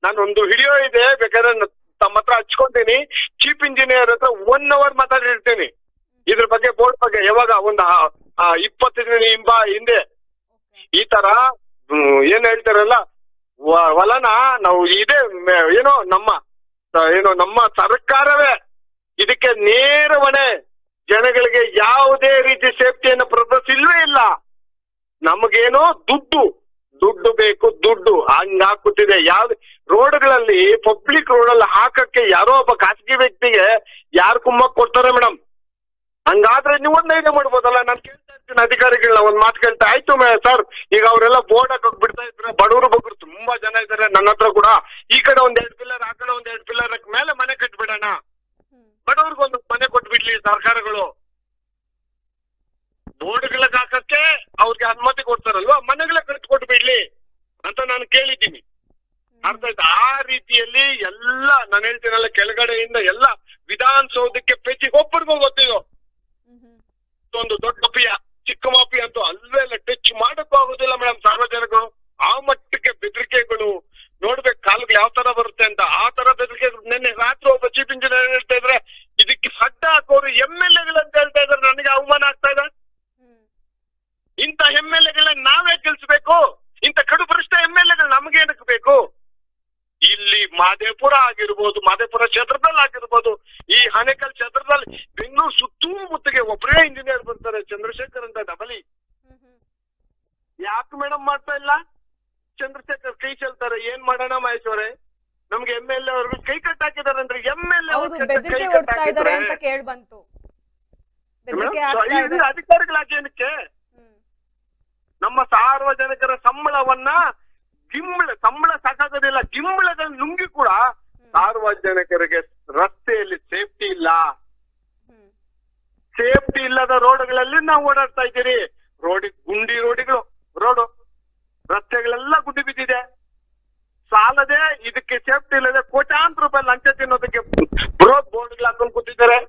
ನಾನೊಂದು ವಿಡಿಯೋ ಇದೆ, ಬೇಕಾದ್ರೆ ತಮ್ಮ ಹತ್ರ ಹಚ್ಕೊಂತೀನಿ. ಚೀಫ್ ಇಂಜಿನಿಯರ್ ಹತ್ರ 1 hour ಮಾತಾಡಿರ್ತೀನಿ ಇದ್ರ ಬಗ್ಗೆ, ಬೋರ್ಡ್ ಬಗ್ಗೆ. ಯಾವಾಗ ಒಂದು 20 ದಿನ ಹಿಂದೆ ಈ ತರ ಏನ್ ಹೇಳ್ತಾರಲ್ಲ, ಹೊಲನ ನಾವು ನಮ್ಮ ಸರ್ಕಾರವೇ ಇದಕ್ಕೆ ನೇರ ಹೊಣೆ. ಜನಗಳಿಗೆ ಯಾವುದೇ ರೀತಿ ಸೇಫ್ಟಿಯನ್ನು ಪ್ರದರ್ಶಿಲ್ವೇ ಇಲ್ಲ. ನಮಗೇನೋ ದುಡ್ಡು ಬೇಕು, ದುಡ್ಡು ಹಂಗ ಹಾಕುತ್ತಿದೆ. ಯಾವ್ದು ರೋಡ್ಗಳಲ್ಲಿ, ಪಬ್ಲಿಕ್ ರೋಡಲ್ಲಿ ಹಾಕಕ್ಕೆ ಯಾರೋ ಒಬ್ಬ ಖಾಸಗಿ ವ್ಯಕ್ತಿಗೆ ಯಾರು ಕುಮ್ಮಕ್ ಕೊಡ್ತಾರೆ ಮೇಡಮ್? ಹಂಗಾದ್ರೆ ನೀವು ಒಂದು ಐಡಿಯಾ ಮಾಡ್ಬೋದಲ್ಲ. ನಾನು ಕೇಳ್ತಾ ಇರ್ತೀನಿ ಅಧಿಕಾರಿಗಳನ್ನ, ಒಂದ್ ಮಾತು ಕೇಳ್ತಾ, ಆಯ್ತು ಸರ್, ಈಗ ಅವರೆಲ್ಲ ಬೋರ್ಡ್ ಹಾಕಕ್ ಬಿಡ್ತಾ ಇದ್ರೆ ಬಡವರು ತುಂಬಾ ಜನ ಇದ್ದಾರೆ ನನ್ನ ಹತ್ರ ಕೂಡ. ಈ ಕಡೆ 1-2 ಪಿಲ್ಲರ್, ಆ ಕಡೆ 1-2 ಪಿಲ್ಲರ್ ಮೇಲೆ ಮನೆ ಕಟ್ಬಿಡೋಣ, ಬಡವ್ರಿಗೊಂದು ಮನೆ ಕೊಟ್ಬಿಡ್ಲಿ ಸರ್ಕಾರಗಳು. ಬೋರ್ಡ್ಗಳಿಗೆ ಹಾಕಕ್ಕೆ ಅವ್ರಿಗೆ ಅನುಮತಿ ಕೊಡ್ತಾರಲ್ವಾ, ಮನೆಗಳ ಕಟ್ಕೊಟ್ಬಿಡ್ಲಿ ಅಂತ ನಾನು ಕೇಳಿದ್ದೀನಿ. ಅರ್ಥ ಆಯ್ತು? ಆ ರೀತಿಯಲ್ಲಿ ಎಲ್ಲ ನಾನು ಹೇಳ್ತೀನಲ್ಲ, ಕೆಳಗಡೆಯಿಂದ ಎಲ್ಲ ವಿಧಾನಸೌಧಕ್ಕೆ ಪೆಚ್ಚಿಗೆ ಒಬ್ಬರಿಗೂ ಗೊತ್ತಿದೆ. ಒಂದು ದೊಡ್ಡ ಮಾಫಿಯಾ, ಚಿಕ್ಕ ಮಾಫಿಯಾ ಅಂತೂ ಅಲ್ಲೆಲ್ಲ ಟಚ್ ಮಾಡಕ್ಕೂ ಆಗುದಿಲ್ಲ ಮೇಡಮ್ ಸಾರ್ವಜನಿಕರು. ಆ ಮಟ್ಟಕ್ಕೆ ಬೆದರಿಕೆಗಳು ನೋಡ್ಬೇಕು, ಕಾಲುಗಳು ಯಾವ ತರ ಬರುತ್ತೆ ಅಂತ. ಆ ತರ ಬೆದರಿಕೆ ನಿನ್ನೆ ರಾತ್ರಿ ಒಬ್ಬ ಚೀಫ್ ಇಂಜಿನಿಯರ್ ಹೇಳ್ತಾ ಇದ್ರೆ, ಇದಕ್ಕೆ ಅಡ್ಡ ಹಾಕೋರು MLAಗಳು ಅಂತ ಹೇಳ್ತಾ ಇದ್ರೆ ನನಗೆ ಅವಮಾನ ಆಗ್ತಾ ಇದೆ. ಇಂಥ MLAಗಳನ್ನ ನಾವೇ ಗೆಲ್ಸ್ಬೇಕು? ಇಂಥ ಕಡು ಭ್ರಷ್ಟ MLAಗಳು ನಮ್ಗೆ ಏನಕ್ಕೆ ಬೇಕು? ಇಲ್ಲಿ ಮಾದೇಪುರ ಆಗಿರ್ಬೋದು, ಮಾದೇಪುರ ಕ್ಷೇತ್ರದಲ್ಲಿ ಆಗಿರ್ಬೋದು, ಈ ಆನೇಕಲ್ ಕ್ಷೇತ್ರದಲ್ಲಿ, ಬೆಂಗಳೂರು ಸುತ್ತಮುತ್ತಿಗೆ ಒಬ್ಬರೇ ಇಂಜಿನಿಯರ್ ಬರ್ತಾರೆ, ಚಂದ್ರಶೇಖರ್ ಅಂತ ಡಬಲಿ. ಯಾಕೆ ಮೇಡಮ್ ಮಾಡ್ತಾ ಇಲ್ಲ? ಚಂದ್ರಶೇಖರ್ ಕೈ ಚೆಲ್ತಾರೆ. ಏನ್ ಮಾಡೋಣ ಮಹೇಶ್ವರೇ? ನಮ್ಗೆ MLA ಅವ್ರಿಗೆ ಕೈ ಕಟ್ ಹಾಕಿದಾರೆ ಅಂದ್ರೆ ಅಧಿಕಾರಿಗಳಾಗಿ ಏನಕ್ಕೆ? ನಮ್ಮ ಸಾರ್ವಜನಿಕರ ಸಂಬಳವನ್ನ ಸಂಬಳ ಸಾಕಾಗೋದಿಲ್ಲ, ಗಿಂಬಳದಲ್ಲಿ ನುಂಗಿ ಕೂಡ ಸಾರ್ವಜನಿಕರಿಗೆ ರಸ್ತೆಯಲ್ಲಿ ಸೇಫ್ಟಿ ಇಲ್ಲ. ಸೇಫ್ಟಿ ಇಲ್ಲದ ರೋಡ್ಗಳಲ್ಲಿ ನಾವು ಓಡಾಡ್ತಾ ಇದ್ದೀರಿ. ಗುಂಡಿ ರೋಡು ರಸ್ತೆಗಳೆಲ್ಲ ಗುಂಡಿ ಬಿದ್ದಿದೆ. ಸಾಲದೆ ಇದಕ್ಕೆ ಸೇಫ್ಟಿ ಇಲ್ಲದೆ ಕೋಟ್ಯಾಂತರ ರೂಪಾಯಿ ಲಂಚ ತಿನ್ನೋದಕ್ಕೆ ಬೋರ್ಡ್ಗಳು ಹಾಕೊಂಡು ಕೂತಿದ್ದಾರೆ.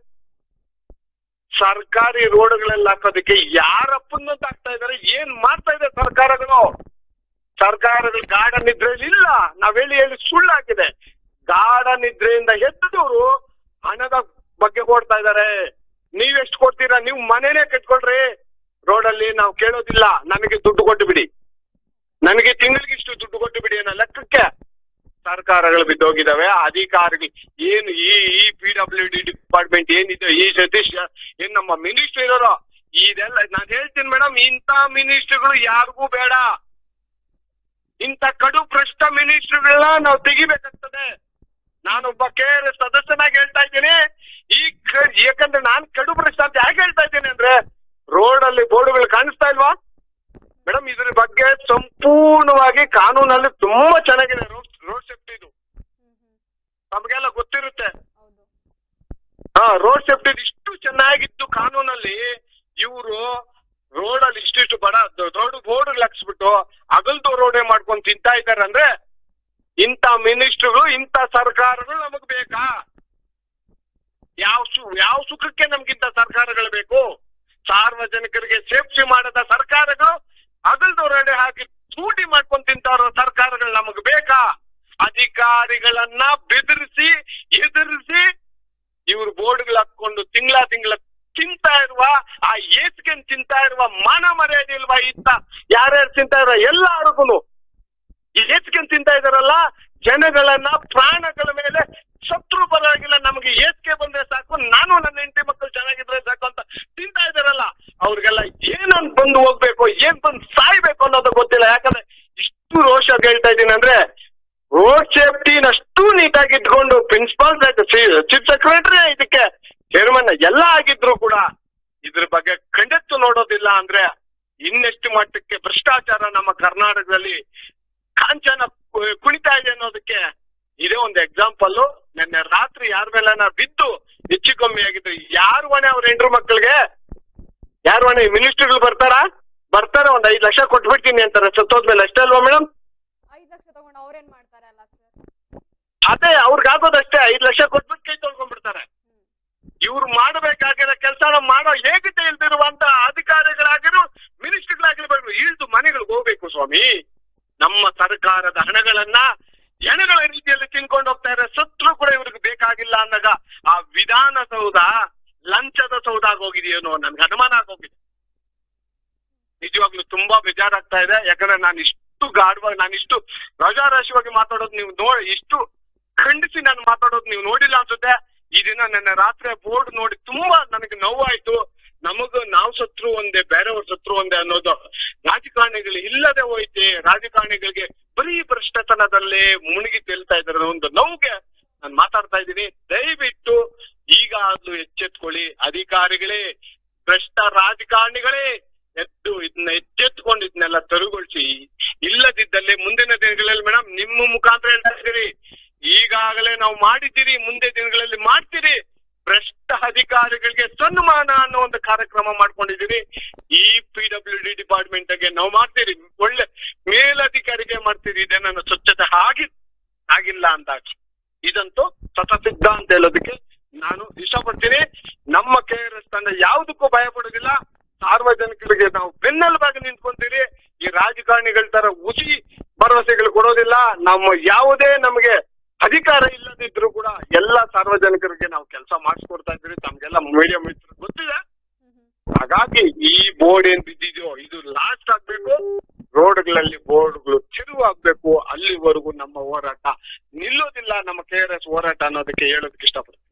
ಸರ್ಕಾರಿ ರೋಡ್ಗಳಲ್ಲಿ ಹಾಕೋದಕ್ಕೆ ಯಾರಪ್ಪನ್ನಂತ ಆಗ್ತಾ ಇದಾರೆ? ಏನ್ ಮಾಡ್ತಾ ಇದೆ ಸರ್ಕಾರಗಳು ಗಾಢ ನಿದ್ರೆಯಲ್ಲಿ ಇಲ್ಲ. ನಾವ್ ಹೇಳಿ ಸುಳ್ಳಾಗಿದೆ. ಗಾಢ ನಿದ್ರೆಯಿಂದ ಎದ್ದವರು ಹಣದ ಬಗ್ಗೆ ಓಡ್ತಾ ಇದಾರೆ. ನೀವೆಷ್ಟು ಕೊಡ್ತೀರಾ? ನೀವು ಮನೆನೇ ಕಟ್ಕೊಳ್ರಿ. ರೋಡಲ್ಲಿ ನಾವು ಕೇಳೋದಿಲ್ಲ, ನನಗೆ ದುಡ್ಡು ಕೊಟ್ಟು ಬಿಡಿ, ನನಗೆ ತಿಂಗಳಿಗೆ ಇಷ್ಟು ದುಡ್ಡು ಕೊಟ್ಟು ಬಿಡಿ ಅನ್ನೋ ಲೆಕ್ಕಕ್ಕೆ ಸರ್ಕಾರಗಳು ಬಿದ್ದೋಗಿದಾವೆ. ಅಧಿಕಾರಿಗಳು ಏನು ಈ PWD ಡಿಪಾರ್ಟ್ಮೆಂಟ್ ಏನಿದೆ, ಈ ಸತೀಶ್ ಏನ್ ನಮ್ಮ ಮಿನಿಸ್ಟರ್ ಇರೋರು, ಇದೆಲ್ಲ ನಾನು ಹೇಳ್ತೀನಿ ಮೇಡಮ್, ಇಂಥ ಮಿನಿಸ್ಟರ್ಗಳು ಯಾರಿಗೂ ಬೇಡ. ಇಂಥ ಕಡು ಭ್ರಷ್ಟ ಮಿನಿಸ್ಟರ್ಗಳನ್ನ ನಾವು ತೆಗಿಬೇಕಾಗ್ತದೆ. ನಾನೊಬ್ಬ KRS ಸದಸ್ಯನಾಗಿ ಹೇಳ್ತಾ ಇದ್ದೀನಿ. ಯಾಕಂದ್ರೆ ನಾನು ಕಡು ಭ್ರಷ್ಟ ಅಂತ ಯಾಕೆ ಹೇಳ್ತಾ ಇದ್ದೀನಿ ಅಂದ್ರೆ, ರೋಡಲ್ಲಿ ಬೋರ್ಡ್ಗಳು ಕಾಣಿಸ್ತಾ ಇಲ್ವಾ ಮೇಡಮ್? ಇದ್ರ ಬಗ್ಗೆ ಸಂಪೂರ್ಣವಾಗಿ ಕಾನೂನಲ್ಲಿ ತುಂಬಾ ಚೆನ್ನಾಗಿದೆ. ರೋಡ್ ಸೇಫ್ಟಿ ಇದು ನಮ್ಗೆಲ್ಲ ಗೊತ್ತಿರುತ್ತೆ. ರೋಡ್ ಸೇಫ್ಟಿ ಇಷ್ಟು ಚೆನ್ನಾಗಿತ್ತು ಕಾನೂನಲ್ಲಿ. ಇವರು ರೋಡಲ್ಲಿ ಇಷ್ಟಿಷ್ಟು ಬೋರ್ಡ್ ಹಾಕ್ಸ್ಬಿಟ್ಟು ಅಗಲ್ದು ರೋಡೇ ಮಾಡ್ಕೊಂಡು ತಿಂತಾ ಇದ್ದಾರೆ ಅಂದ್ರೆ, ಇಂಥ ಮಿನಿಸ್ಟರ್ಗಳು, ಇಂಥ ಸರ್ಕಾರಗಳು ನಮಗ್ ಬೇಕಾ? ಯಾವ ಸುಖಕ್ಕೆ ನಮ್ಗಿಂತ ಸರ್ಕಾರಗಳು ಬೇಕು? ಸಾರ್ವಜನಿಕರಿಗೆ ಸೇಫ್ಟಿ ಮಾಡದ ಸರ್ಕಾರಗಳು, ಅಗಲ್ದು ರೋಡೆ ಹಾಕಿ ಚೂಟಿ ಮಾಡ್ಕೊಂಡು ತಿಂತಾರೋ ಸರ್ಕಾರಗಳು ನಮಗ್ ಬೇಕಾ? ಅಧಿಕಾರಿಗಳನ್ನ ಬೆದರಿಸಿ ಎದುರಿಸಿ ಇವ್ರು ಬೋರ್ಡ್ಗಳು ಹಾಕೊಂಡು ತಿಂಗಳ ತಿಂತಾ ಇರುವ, ಆ ಏಸಿಗೆ ತಿಂತಾ ಇರುವ ಮಾನ ಮರ್ಯಾದೆ ಇಲ್ವಾ? ಇಂತ ಯಾರ್ಯಾರು ತಿಂತಾ ಇರೋ ಎಲ್ಲಾರ್ಗು ಈ ಏಸಿಗೆ ತಿಂತಾ ಇದಾರಲ್ಲ, ಜನಗಳನ್ನ ಪ್ರಾಣಗಳ ಮೇಲೆ ಶತ್ರು ಪರವಾಗಿಲ್ಲ, ನಮ್ಗೆ ಏಸಿಗೆ ಬಂದ್ರೆ ಸಾಕು, ನಾನು ನನ್ನ ಹೆಂಡತಿ ಮಕ್ಕಳು ಚೆನ್ನಾಗಿದ್ರೆ ಸಾಕು ಅಂತ ತಿಂತಾ ಇದಾರಲ್ಲ, ಅವ್ರಿಗೆಲ್ಲ ಏನನ್ ಬಂದು ಹೋಗ್ಬೇಕು, ಏನ್ ಬಂದು ಸಾಯ್ಬೇಕು ಅನ್ನೋದು ಗೊತ್ತಿಲ್ಲ. ಯಾಕಂದ್ರೆ ರೋಷ ಹೇಳ್ತಾ ಇದ್ದೀನಿ ಅಂದ್ರೆ ರೋಡ್ ಸೇಫ್ಟಿನ ಅಷ್ಟು ನೀಟಾಗಿ ಇಟ್ಕೊಂಡು ಪ್ರಿನ್ಸಿಪಾಲ್ ಚೀಫ್ ಸೆಕ್ರೆಟರಿ ಇದಕ್ಕೆ ಚೇರ್ಮನ್ ಎಲ್ಲ ಆಗಿದ್ರು ಕೂಡ ಇದ್ರ ಬಗ್ಗೆ ಕಣ್ಣೆತ್ತು ನೋಡೋದಿಲ್ಲ ಅಂದ್ರೆ ಇನ್ನೆಷ್ಟು ಮಟ್ಟಕ್ಕೆ ಭ್ರಷ್ಟಾಚಾರ ನಮ್ಮ ಕರ್ನಾಟಕದಲ್ಲಿ ಕಾಂಚನ ಕುಣಿತಾ ಇದೆ ಅನ್ನೋದಕ್ಕೆ ಇದೇ ಒಂದು ಎಕ್ಸಾಂಪಲ್. ನಿನ್ನೆ ರಾತ್ರಿ ಯಾರ ಮೇಲೆನ ಬಿದ್ದು ಹೆಚ್ಚು ಕಮ್ಮಿ ಆಗಿದ್ರು. ಯಾರು ಹೊಣೆ ಅವ್ರ ಹೆಂಡ್ರು ಮಕ್ಕಳಿಗೆ? ಯಾರು ಹೊಣೆ? ಮಿನಿಸ್ಟ್ರಿಗಳು ಬರ್ತಾರ ಒಂದ್ 5 ಲಕ್ಷ ಕೊಟ್ಬಿಡ್ತೀನಿ ಅಂತಾರೆ ಸತ್ತೋದ್ಮೇಲೆ, ಅಷ್ಟೇ ಅಲ್ವಾ ಮೇಡಮ್? 5 ಲಕ್ಷ ತಗೊಂಡು ಅವ್ರೇನ್ ಮಾಡ್ತಾರೆ ಅಲ್ಲ ಸರ್? ಅದೇ ಅವ್ರಿಗಾಗೋದಷ್ಟೇ, 5 ಲಕ್ಷ ಕೊಟ್ಬಿಟ್ಟು ಕೈ ತೊಳ್ಕೊಂಡ್ಬಿಡ್ತಾರೆ. ಇವ್ರು ಮಾಡಬೇಕಾಗಿರೋ ಕೆಲಸನ ಮಾಡೋ ಹೇಗಿದೆ ಇಲ್ದಿರುವಂತ ಅಧಿಕಾರಿಗಳಾಗಿರೋ ಮಿನಿಸ್ಟ್ರಿಗಳಾಗಿರ್ಬೇಕು, ಇಳ್ದು ಮನೆಗಳಿಗೆ ಹೋಗ್ಬೇಕು ಸ್ವಾಮಿ. ನಮ್ಮ ಸರ್ಕಾರದ ಹಣಗಳನ್ನ ಹೆಣಗಳ ರೀತಿಯಲ್ಲಿ ತಿನ್ಕೊಂಡು ಹೋಗ್ತಾ ಇದ್ದಾರೆ. ಸತ್ರು ಕೂಡ ಇವ್ರಿಗೆ ಬೇಕಾಗಿಲ್ಲ ಅಂದಾಗ ಆ ವಿಧಾನಸೌಧ ಲಂಚದ ಸೌಧ ಆಗೋಗಿದೆಯೇನೋ ನನ್ಗೆ ಅನುಮಾನ ಆಗೋಗಿದೆ. ನಿಜವಾಗ್ಲೂ ತುಂಬಾ ಬೇಜಾರಾಗ್ತಾ ಇದೆ. ಯಾಕಂದ್ರೆ ನಾನಿಷ್ಟು ರಜಾರಾಶಿಯಾಗಿ ಮಾತಾಡೋದು ನೀವು ಇಷ್ಟು ಖಂಡಿಸಿ ನಾನು ಮಾತಾಡೋದು ನೀವು ನೋಡಿಲ್ಲ ಅನ್ಸುತ್ತೆ. ಈ ದಿನ ನನ್ನ ರಾತ್ರಿ ಬೋರ್ಡ್ ನೋಡಿ ತುಂಬಾ ನನಗೆ ನೋವಾಯ್ತು. ನಾವು ಸತ್ರು ಒಂದೇ, ಬೇರೆಯವ್ರ ಸತ್ರು ಒಂದೇ ಅನ್ನೋದು ರಾಜಕಾರಣಿಗಳು ಇಲ್ಲದೆ ಹೋಯ್ತೆ. ರಾಜಕಾರಣಿಗಳಿಗೆ ಬರೀ ಭ್ರಷ್ಟತನದಲ್ಲೇ ಮುಳುಗಿ ತೇಲ್ತಾ ಇದ್ದಾರೆ ಒಂದು ನೋವಿಗೆ ನಾನು ಮಾತಾಡ್ತಾ ಇದ್ದೀನಿ. ದಯವಿಟ್ಟು ಈಗಾದ್ರೂ ಎಚ್ಚೆತ್ಕೊಳ್ಳಿ ಅಧಿಕಾರಿಗಳೇ, ಭ್ರಷ್ಟ ರಾಜಕಾರಣಿಗಳೇ, ಎಚ್ಚೆತ್ಕೊಂಡು ಇದನ್ನೆಲ್ಲ ತೆರವುಗೊಳಿಸಿ. ಇಲ್ಲದಿದ್ದಲ್ಲಿ ಮುಂದಿನ ದಿನಗಳಲ್ಲಿ ಮೇಡಮ್ ನಿಮ್ಮ ಮುಖಾಂತರ ಹೇಳ್ತಾ ಇದ್ದೀರಿ, ಈಗಾಗಲೇ ನಾವು ಮಾಡಿದ್ದೀರಿ, ಮುಂದೆ ದಿನಗಳಲ್ಲಿ ಮಾಡ್ತೀರಿ. ಭ್ರಷ್ಟ ಅಧಿಕಾರಿಗಳಿಗೆ ಸನ್ಮಾನ ಅನ್ನೋ ಒಂದು ಕಾರ್ಯಕ್ರಮ ಮಾಡ್ಕೊಂಡಿದ್ದೀರಿ. ಈ PWD ಡಿಪಾರ್ಟ್ಮೆಂಟ್ ಗೆ ನಾವು ಮಾಡ್ತೀರಿ, ಒಳ್ಳೆ ಮೇಲಧಿಕಾರಿಗೆ ಮಾಡ್ತೀರಿ. ಇದೇ ನನ್ನ ಸ್ವಚ್ಛತೆ ಆಗಿಲ್ಲ ಅಂತ ಇದಂತೂ ಸತಸಿದ್ಧ ಅಂತ ಹೇಳೋದಕ್ಕೆ ನಾನು ಇಷ್ಟಪಡ್ತೀನಿ. ನಮ್ಮ KRS ತಂಡ ಯಾವುದಕ್ಕೂ ಭಯ ಪಡೋದಿಲ್ಲ. ಸಾರ್ವಜನಿಕರಿಗೆ ನಾವು ಬೆನ್ನೆಲುಬಾಗಿ ನಿಂತ್ಕೊಂತೀರಿ. ಈ ರಾಜಕಾರಣಿಗಳ ತರ ಹುಸಿ ಭರವಸೆಗಳು ಕೊಡೋದಿಲ್ಲ. ಯಾವುದೇ ನಮಗೆ ಅಧಿಕಾರ ಇಲ್ಲದಿದ್ರು ಕೂಡ ಎಲ್ಲ ಸಾರ್ವಜನಿಕರಿಗೆ ನಾವು ಕೆಲಸ ಮಾಡಿಸ್ಕೊಡ್ತಾ ಇದ್ದೀವಿ. ತಮ್ಗೆಲ್ಲ ಮೀಡಿಯಾ ಮಿತ್ರ ಗೊತ್ತಿದೆ. ಹಾಗಾಗಿ ಈ ಬೋರ್ಡ್ ಏನ್ ಬಿದ್ದಿದೆಯೋ ಇದು ಲಾಸ್ಟ್ ಆಗ್ಬೇಕು. ರೋಡ್ಗಳಲ್ಲಿ ಬೋರ್ಡ್ಗಳು ತಿರುವಾಗ್ಬೇಕು. ಅಲ್ಲಿವರೆಗೂ ನಮ್ಮ ಹೋರಾಟ ನಿಲ್ಲೋದಿಲ್ಲ. ನಮ್ಮ KRS ಹೋರಾಟ ಅನ್ನೋದಕ್ಕೆ ಹೇಳೋದಕ್ಕೆ ಇಷ್ಟಪಡ್ತೀನಿ.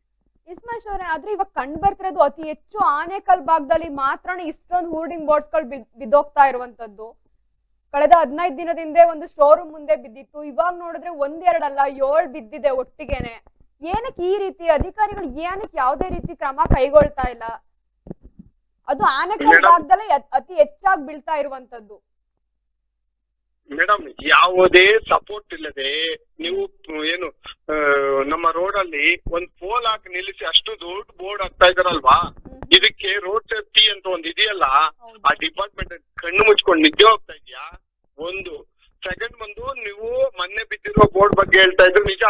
ಇಸ್ಮಾಶ್ ಅವರೇ, ಆದ್ರೆ ಇವಾಗ ಕಂಡು ಬರ್ತಿರೋದು ಅತಿ ಹೆಚ್ಚು ಆನೇಕಲ್ ಭಾಗದಲ್ಲಿ ಮಾತ್ರ ಇಷ್ಟೊಂದು ಹೋರ್ಡಿಂಗ್ ಬೋರ್ಡ್ಸ್ ಗಳು ಬಿದ್ದೋಗ್ತಾ ಇರುವಂತದ್ದು. ಕಳೆದ 15 ದಿನದಿಂದ ಒಂದು ಶೋರೂಮ್ ಮುಂದೆ ಬಿದ್ದಿತ್ತು. ಇವಾಗ ನೋಡಿದ್ರೆ 1-2 ಅಲ್ಲ 7 ಬಿದ್ದಿದೆ ಒಟ್ಟಿಗೆನೆ. ಏನಕ್ಕೆ ಈ ರೀತಿ ಅಧಿಕಾರಿಗಳು ಏನಕ್ಕೆ ಯಾವುದೇ ರೀತಿ ಕ್ರಮ ಕೈಗೊಳ್ತಾ ಇಲ್ಲ? ಅದು ಆನೇಕಲ್ ಭಾಗದಲ್ಲೇ ಅತಿ ಹೆಚ್ಚಾಗಿ ಬೀಳ್ತಾ ಇರುವಂತದ್ದು. ಮೇಡಮ್, ಯಾವುದೇ ಸಪೋರ್ಟ್ ಇಲ್ಲದೆ ನೀವು ಏನು ನಮ್ಮ ರೋಡ್ ಅಲ್ಲಿ ಒಂದ್ ಪೋಲ್ ಹಾಕಿ ನಿಲ್ಲಿಸಿ ಅಷ್ಟು ದೊಡ್ಡ ಬೋರ್ಡ್ ಹಾಕ್ತಾ ಇದಾರಲ್ವಾ, ಇದಕ್ಕೆ ರೋಡ್ ಸೇಫ್ಟಿ ಅಂತ ಒಂದ್ ಇದೆಯಲ್ಲ, ಆ ಡಿಪಾರ್ಟ್ಮೆಂಟ್ ಕಣ್ಣು ಮುಚ್ಕೊಂಡು ನಿದ್ದೆ ಹೋಗ್ತಾ ಇದೆಯಾ? ಒಂದು ಸೆಕೆಂಡ್ ಬಂದು ನೀವು ಮೊನ್ನೆ ಬಿದ್ದಿರುವ ಬೋರ್ಡ್ ಬಗ್ಗೆ ಹೇಳ್ತಾ ಇದ್ರು, ನಿಜ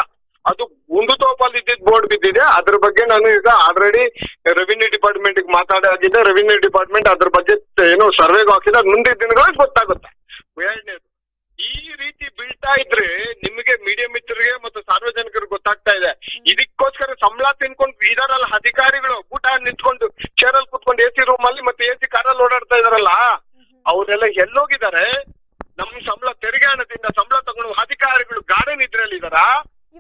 ಅದು ಗುಂಡು ತೋಪಲ್ಲಿ ಇದ್ದಿದ್ ಬೋರ್ಡ್ ಬಿದ್ದಿದೆ. ಅದ್ರ ಬಗ್ಗೆ ನಾನು ಈಗ ಆಲ್ರೆಡಿ ರೆವಿನ್ಯೂ ಡಿಪಾರ್ಟ್ಮೆಂಟ್ ಮಾತಾಡಾಗಿದೆ. ರೆವಿನ್ಯೂ ಡಿಪಾರ್ಟ್ಮೆಂಟ್ ಅದ್ರ ಬಗ್ಗೆ ಏನೋ ಸರ್ವೆಗೆ ಹಾಕಿದ್ರೆ ಮುಂದಿನ ದಿನಗಳಲ್ಲಿ ಗೊತ್ತಾಗುತ್ತೆ. ಎರಡನೇದು, ಈ ರೀತಿ ಬೀಳ್ತಾ ಇದ್ರೆ ನಿಮಗೆ ಮೀಡಿಯಾ ಮಿತ್ರರಿಗೆ ಮತ್ತು ಸಾರ್ವಜನಿಕರಿಗೆ ಗೊತ್ತಾಗ್ತಾ ಇದೆ. ಇದಕ್ಕೋಸ್ಕರ ಸಂಬಳ ತಿನ್ಕೊಂಡು ಇದಾರಲ್ಲ ಅಧಿಕಾರಿಗಳು, ಊಟ ನಿಂತ್ಕೊಂಡು ಚೇರಲ್ಲಿ ಕುತ್ಕೊಂಡು AC ರೂಮ್ ಅಲ್ಲಿ ಮತ್ತೆ AC ಕಾರಲ್ಲಿ ಓಡಾಡ್ತಾ ಇದಾರಲ್ಲ, ಅವರೆಲ್ಲ ಎಲ್ಲೋಗಿದ್ದಾರೆ? ನಮ್ ಸಂಬಳ ತೆರಿಗೆ ಹಣದಿಂದ ಸಂಬಳ ತಗೊಂಡು ಅಧಿಕಾರಿಗಳು ಗಾಡಿ ನಿದ್ರೆಯಲ್ಲಿ ಇದಾರ?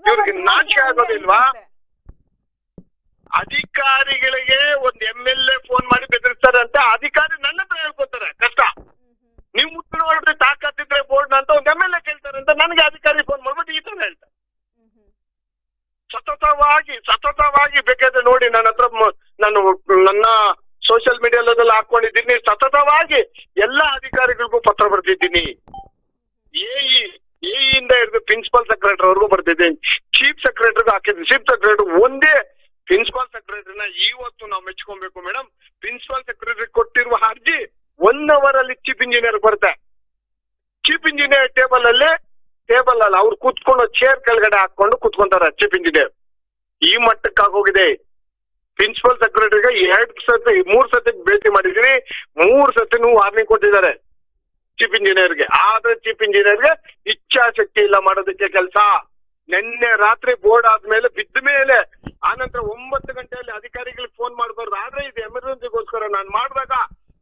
ಇವ್ರಿಗೆ ನಾಚಿಕೆ ಆಗೋದಿಲ್ವಾ? ಅಧಿಕಾರಿಗಳಿಗೆ ಒಂದ್ MLA ಫೋನ್ ಮಾಡಿ ಬೆದರಿಸ್ತಾರೆ ಅಂತ ಅಧಿಕಾರಿ ನನ್ನ ಹತ್ರ ಹೇಳ್ಕೊತಾರೆ. ಕಷ್ಟ ನೀವು ಮುಟ್ಟು ನೋಡಿದ್ರೆ ತಾಕತ್ತಿದ್ರೆ ಬೋರ್ಡ್ ಅಂತ ಒಂದ್ MLA ಕೇಳ್ತಾರೆ ಅಂತ ನನಗೆ ಅಧಿಕಾರಿ ಫೋನ್ ಮಾಡ್ಬಿಟ್ಟು ಈ ತರ ಹೇಳ್ತಾರೆ. ಸತತವಾಗಿ ಬೇಕಾದ್ರೆ ನೋಡಿ, ನನ್ನ ಹತ್ರ ನನ್ನ ಸೋಷಿಯಲ್ ಮೀಡಿಯಾದಲ್ಲ ಹಾಕೊಂಡಿದ್ದೀನಿ. ಸತತವಾಗಿ ಎಲ್ಲಾ ಅಧಿಕಾರಿಗಳಿಗೂ ಪತ್ರ ಬರ್ತಿದ್ದೀನಿ. ಎಇಯಿಂದ ಹಿಡಿದು ಪ್ರಿನ್ಸಿಪಲ್ ಸೆಕ್ರೆಟರಿ ಅವ್ರಿಗೂ ಬರ್ತಿದ್ದೀನಿ. ಚೀಫ್ ಸೆಕ್ರೆಟರಿಗೂ ಹಾಕಿದ್ದೀನಿ. ಚೀಫ್ ಸೆಕ್ರೆಟರಿ ಒಂದೇ ಪ್ರಿನ್ಸಿಪಲ್ ಸೆಕ್ರೆಟರಿನ ಇವತ್ತು ನಾವು ಮೆಚ್ಕೊಬೇಕು ಮೇಡಮ್. ಪ್ರಿನ್ಸಿಪಲ್ ಸೆಕ್ರೆಟರಿ ಕೊಟ್ಟಿರುವ ಅರ್ಜಿ 1 hour ಅಲ್ಲಿ ಚೀಫ್ ಇಂಜಿನಿಯರ್ ಬರುತ್ತೆ. ಚೀಫ್ ಇಂಜಿನಿಯರ್ ಟೇಬಲ್ ಅಲ್ಲಿ ಅವ್ರು ಕೂತ್ಕೊಂಡು ಚೇರ್ ಕೆಳಗಡೆ ಹಾಕೊಂಡು ಕೂತ್ಕೊಂತಾರೆ ಚೀಫ್ ಇಂಜಿನಿಯರ್. ಈ ಮಟ್ಟಕ್ಕೆ ಆಗೋಗಿದೆ. ಪ್ರಿನ್ಸಿಪಲ್ ಸೆಕ್ರೆಟರಿಗೆ 3 ಸತಿ ಭೇಟಿ ಮಾಡಿದೀನಿ. 3 ಸತಿ ವಾರ್ನಿಂಗ್ ಕೊಟ್ಟಿದ್ದಾರೆ ಚೀಫ್ ಇಂಜಿನಿಯರ್ಗೆ. ಆದ್ರೆ ಚೀಫ್ ಇಂಜಿನಿಯರ್ಗೆ ಇಚ್ಛಾಶಕ್ತಿ ಇಲ್ಲ ಮಾಡೋದಕ್ಕೆ ಕೆಲಸ. ನಿನ್ನೆ ರಾತ್ರಿ ಬೋರ್ಡ್ ಆದ್ಮೇಲೆ ಬಿದ್ದ ಮೇಲೆ ಆನಂತರ 9 ಗಂಟೆಯಲ್ಲಿ ಅಧಿಕಾರಿಗಳಿಗೆ ಫೋನ್ ಮಾಡಬಾರ್ದು. ಆದ್ರೆ ಇದು ಎಮರ್ಜೆನ್ಸಿಗೋಸ್ಕರ ನಾನು ಮಾಡಿದಾಗ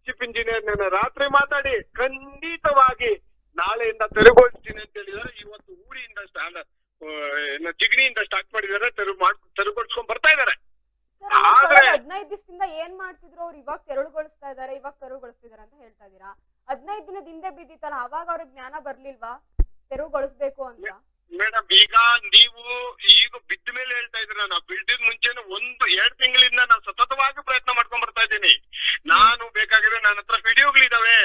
ಚೀಫ್ ಇಂಜಿನಿಯರ್ ನಿನ್ನೆ ರಾತ್ರಿ ಮಾತಾಡಿ ಖಂಡಿತವಾಗಿ ನಾಳೆಯಿಂದ ತೆರವುಗೊಳಿಸ್ತೀನಿ ಅಂತ ಹೇಳಿದ್ದಾರೆ. ಇವತ್ತು ಊರಿಯಿಂದ ಜಿಗಣಿಯಿಂದ ಸ್ಟಾರ್ಟ್ ಮಾಡಿದ್ದಾರೆ. ತೆರವುಗೊಳಿಸ್ಕೊಂಡ್ ಬರ್ತಾ ಇದಾರೆ. ಆದ್ರೆ 15 ದಿವಸದಿಂದ ಏನ್ ಮಾಡ್ತಿದ್ರು ಅವ್ರು ಇವಾಗ ತೆರವುಗೊಳಿಸ್ತಾ ಇದಾರೆ ಅಂತ ಹೇಳ್ತಾ ಇದೀರಾ? 15 ದಿನದ ಹಿಂದೆ ಬಿದ್ದಿತ್ತಲ್ಲ, ಅವಾಗ ಅವ್ರಿಗೆ ಜ್ಞಾನ ಬರ್ಲಿಲ್ವಾ? ತೆರವುಗೊಳಿಸ್ಬೇಕು ಅಂತ. ಮೇಡಮ್ ಈಗ ನೀವು ಈಗ ಬಿದ್ದ ಮೇಲೆ ಹೇಳ್ತಾ ಇದ್ದೀರಾ, ನಾವು ಬಿಲ್ಡಿದ್ ಮುಂಚೆನೆ 1-2 ತಿಂಗಳಿಂದ ನಾನು ಸತತವಾಗಿ ಪ್ರಯತ್ನ ಮಾಡ್ಕೊಂಡ್ ಬರ್ತಾ ಇದ್ದೀನಿ. ನಾನು ಬೇಕಾಗಿದ್ರೆ ನನ್ನ ಹತ್ರ ವಿಡಿಯೋಗಳಿದಾವೆ.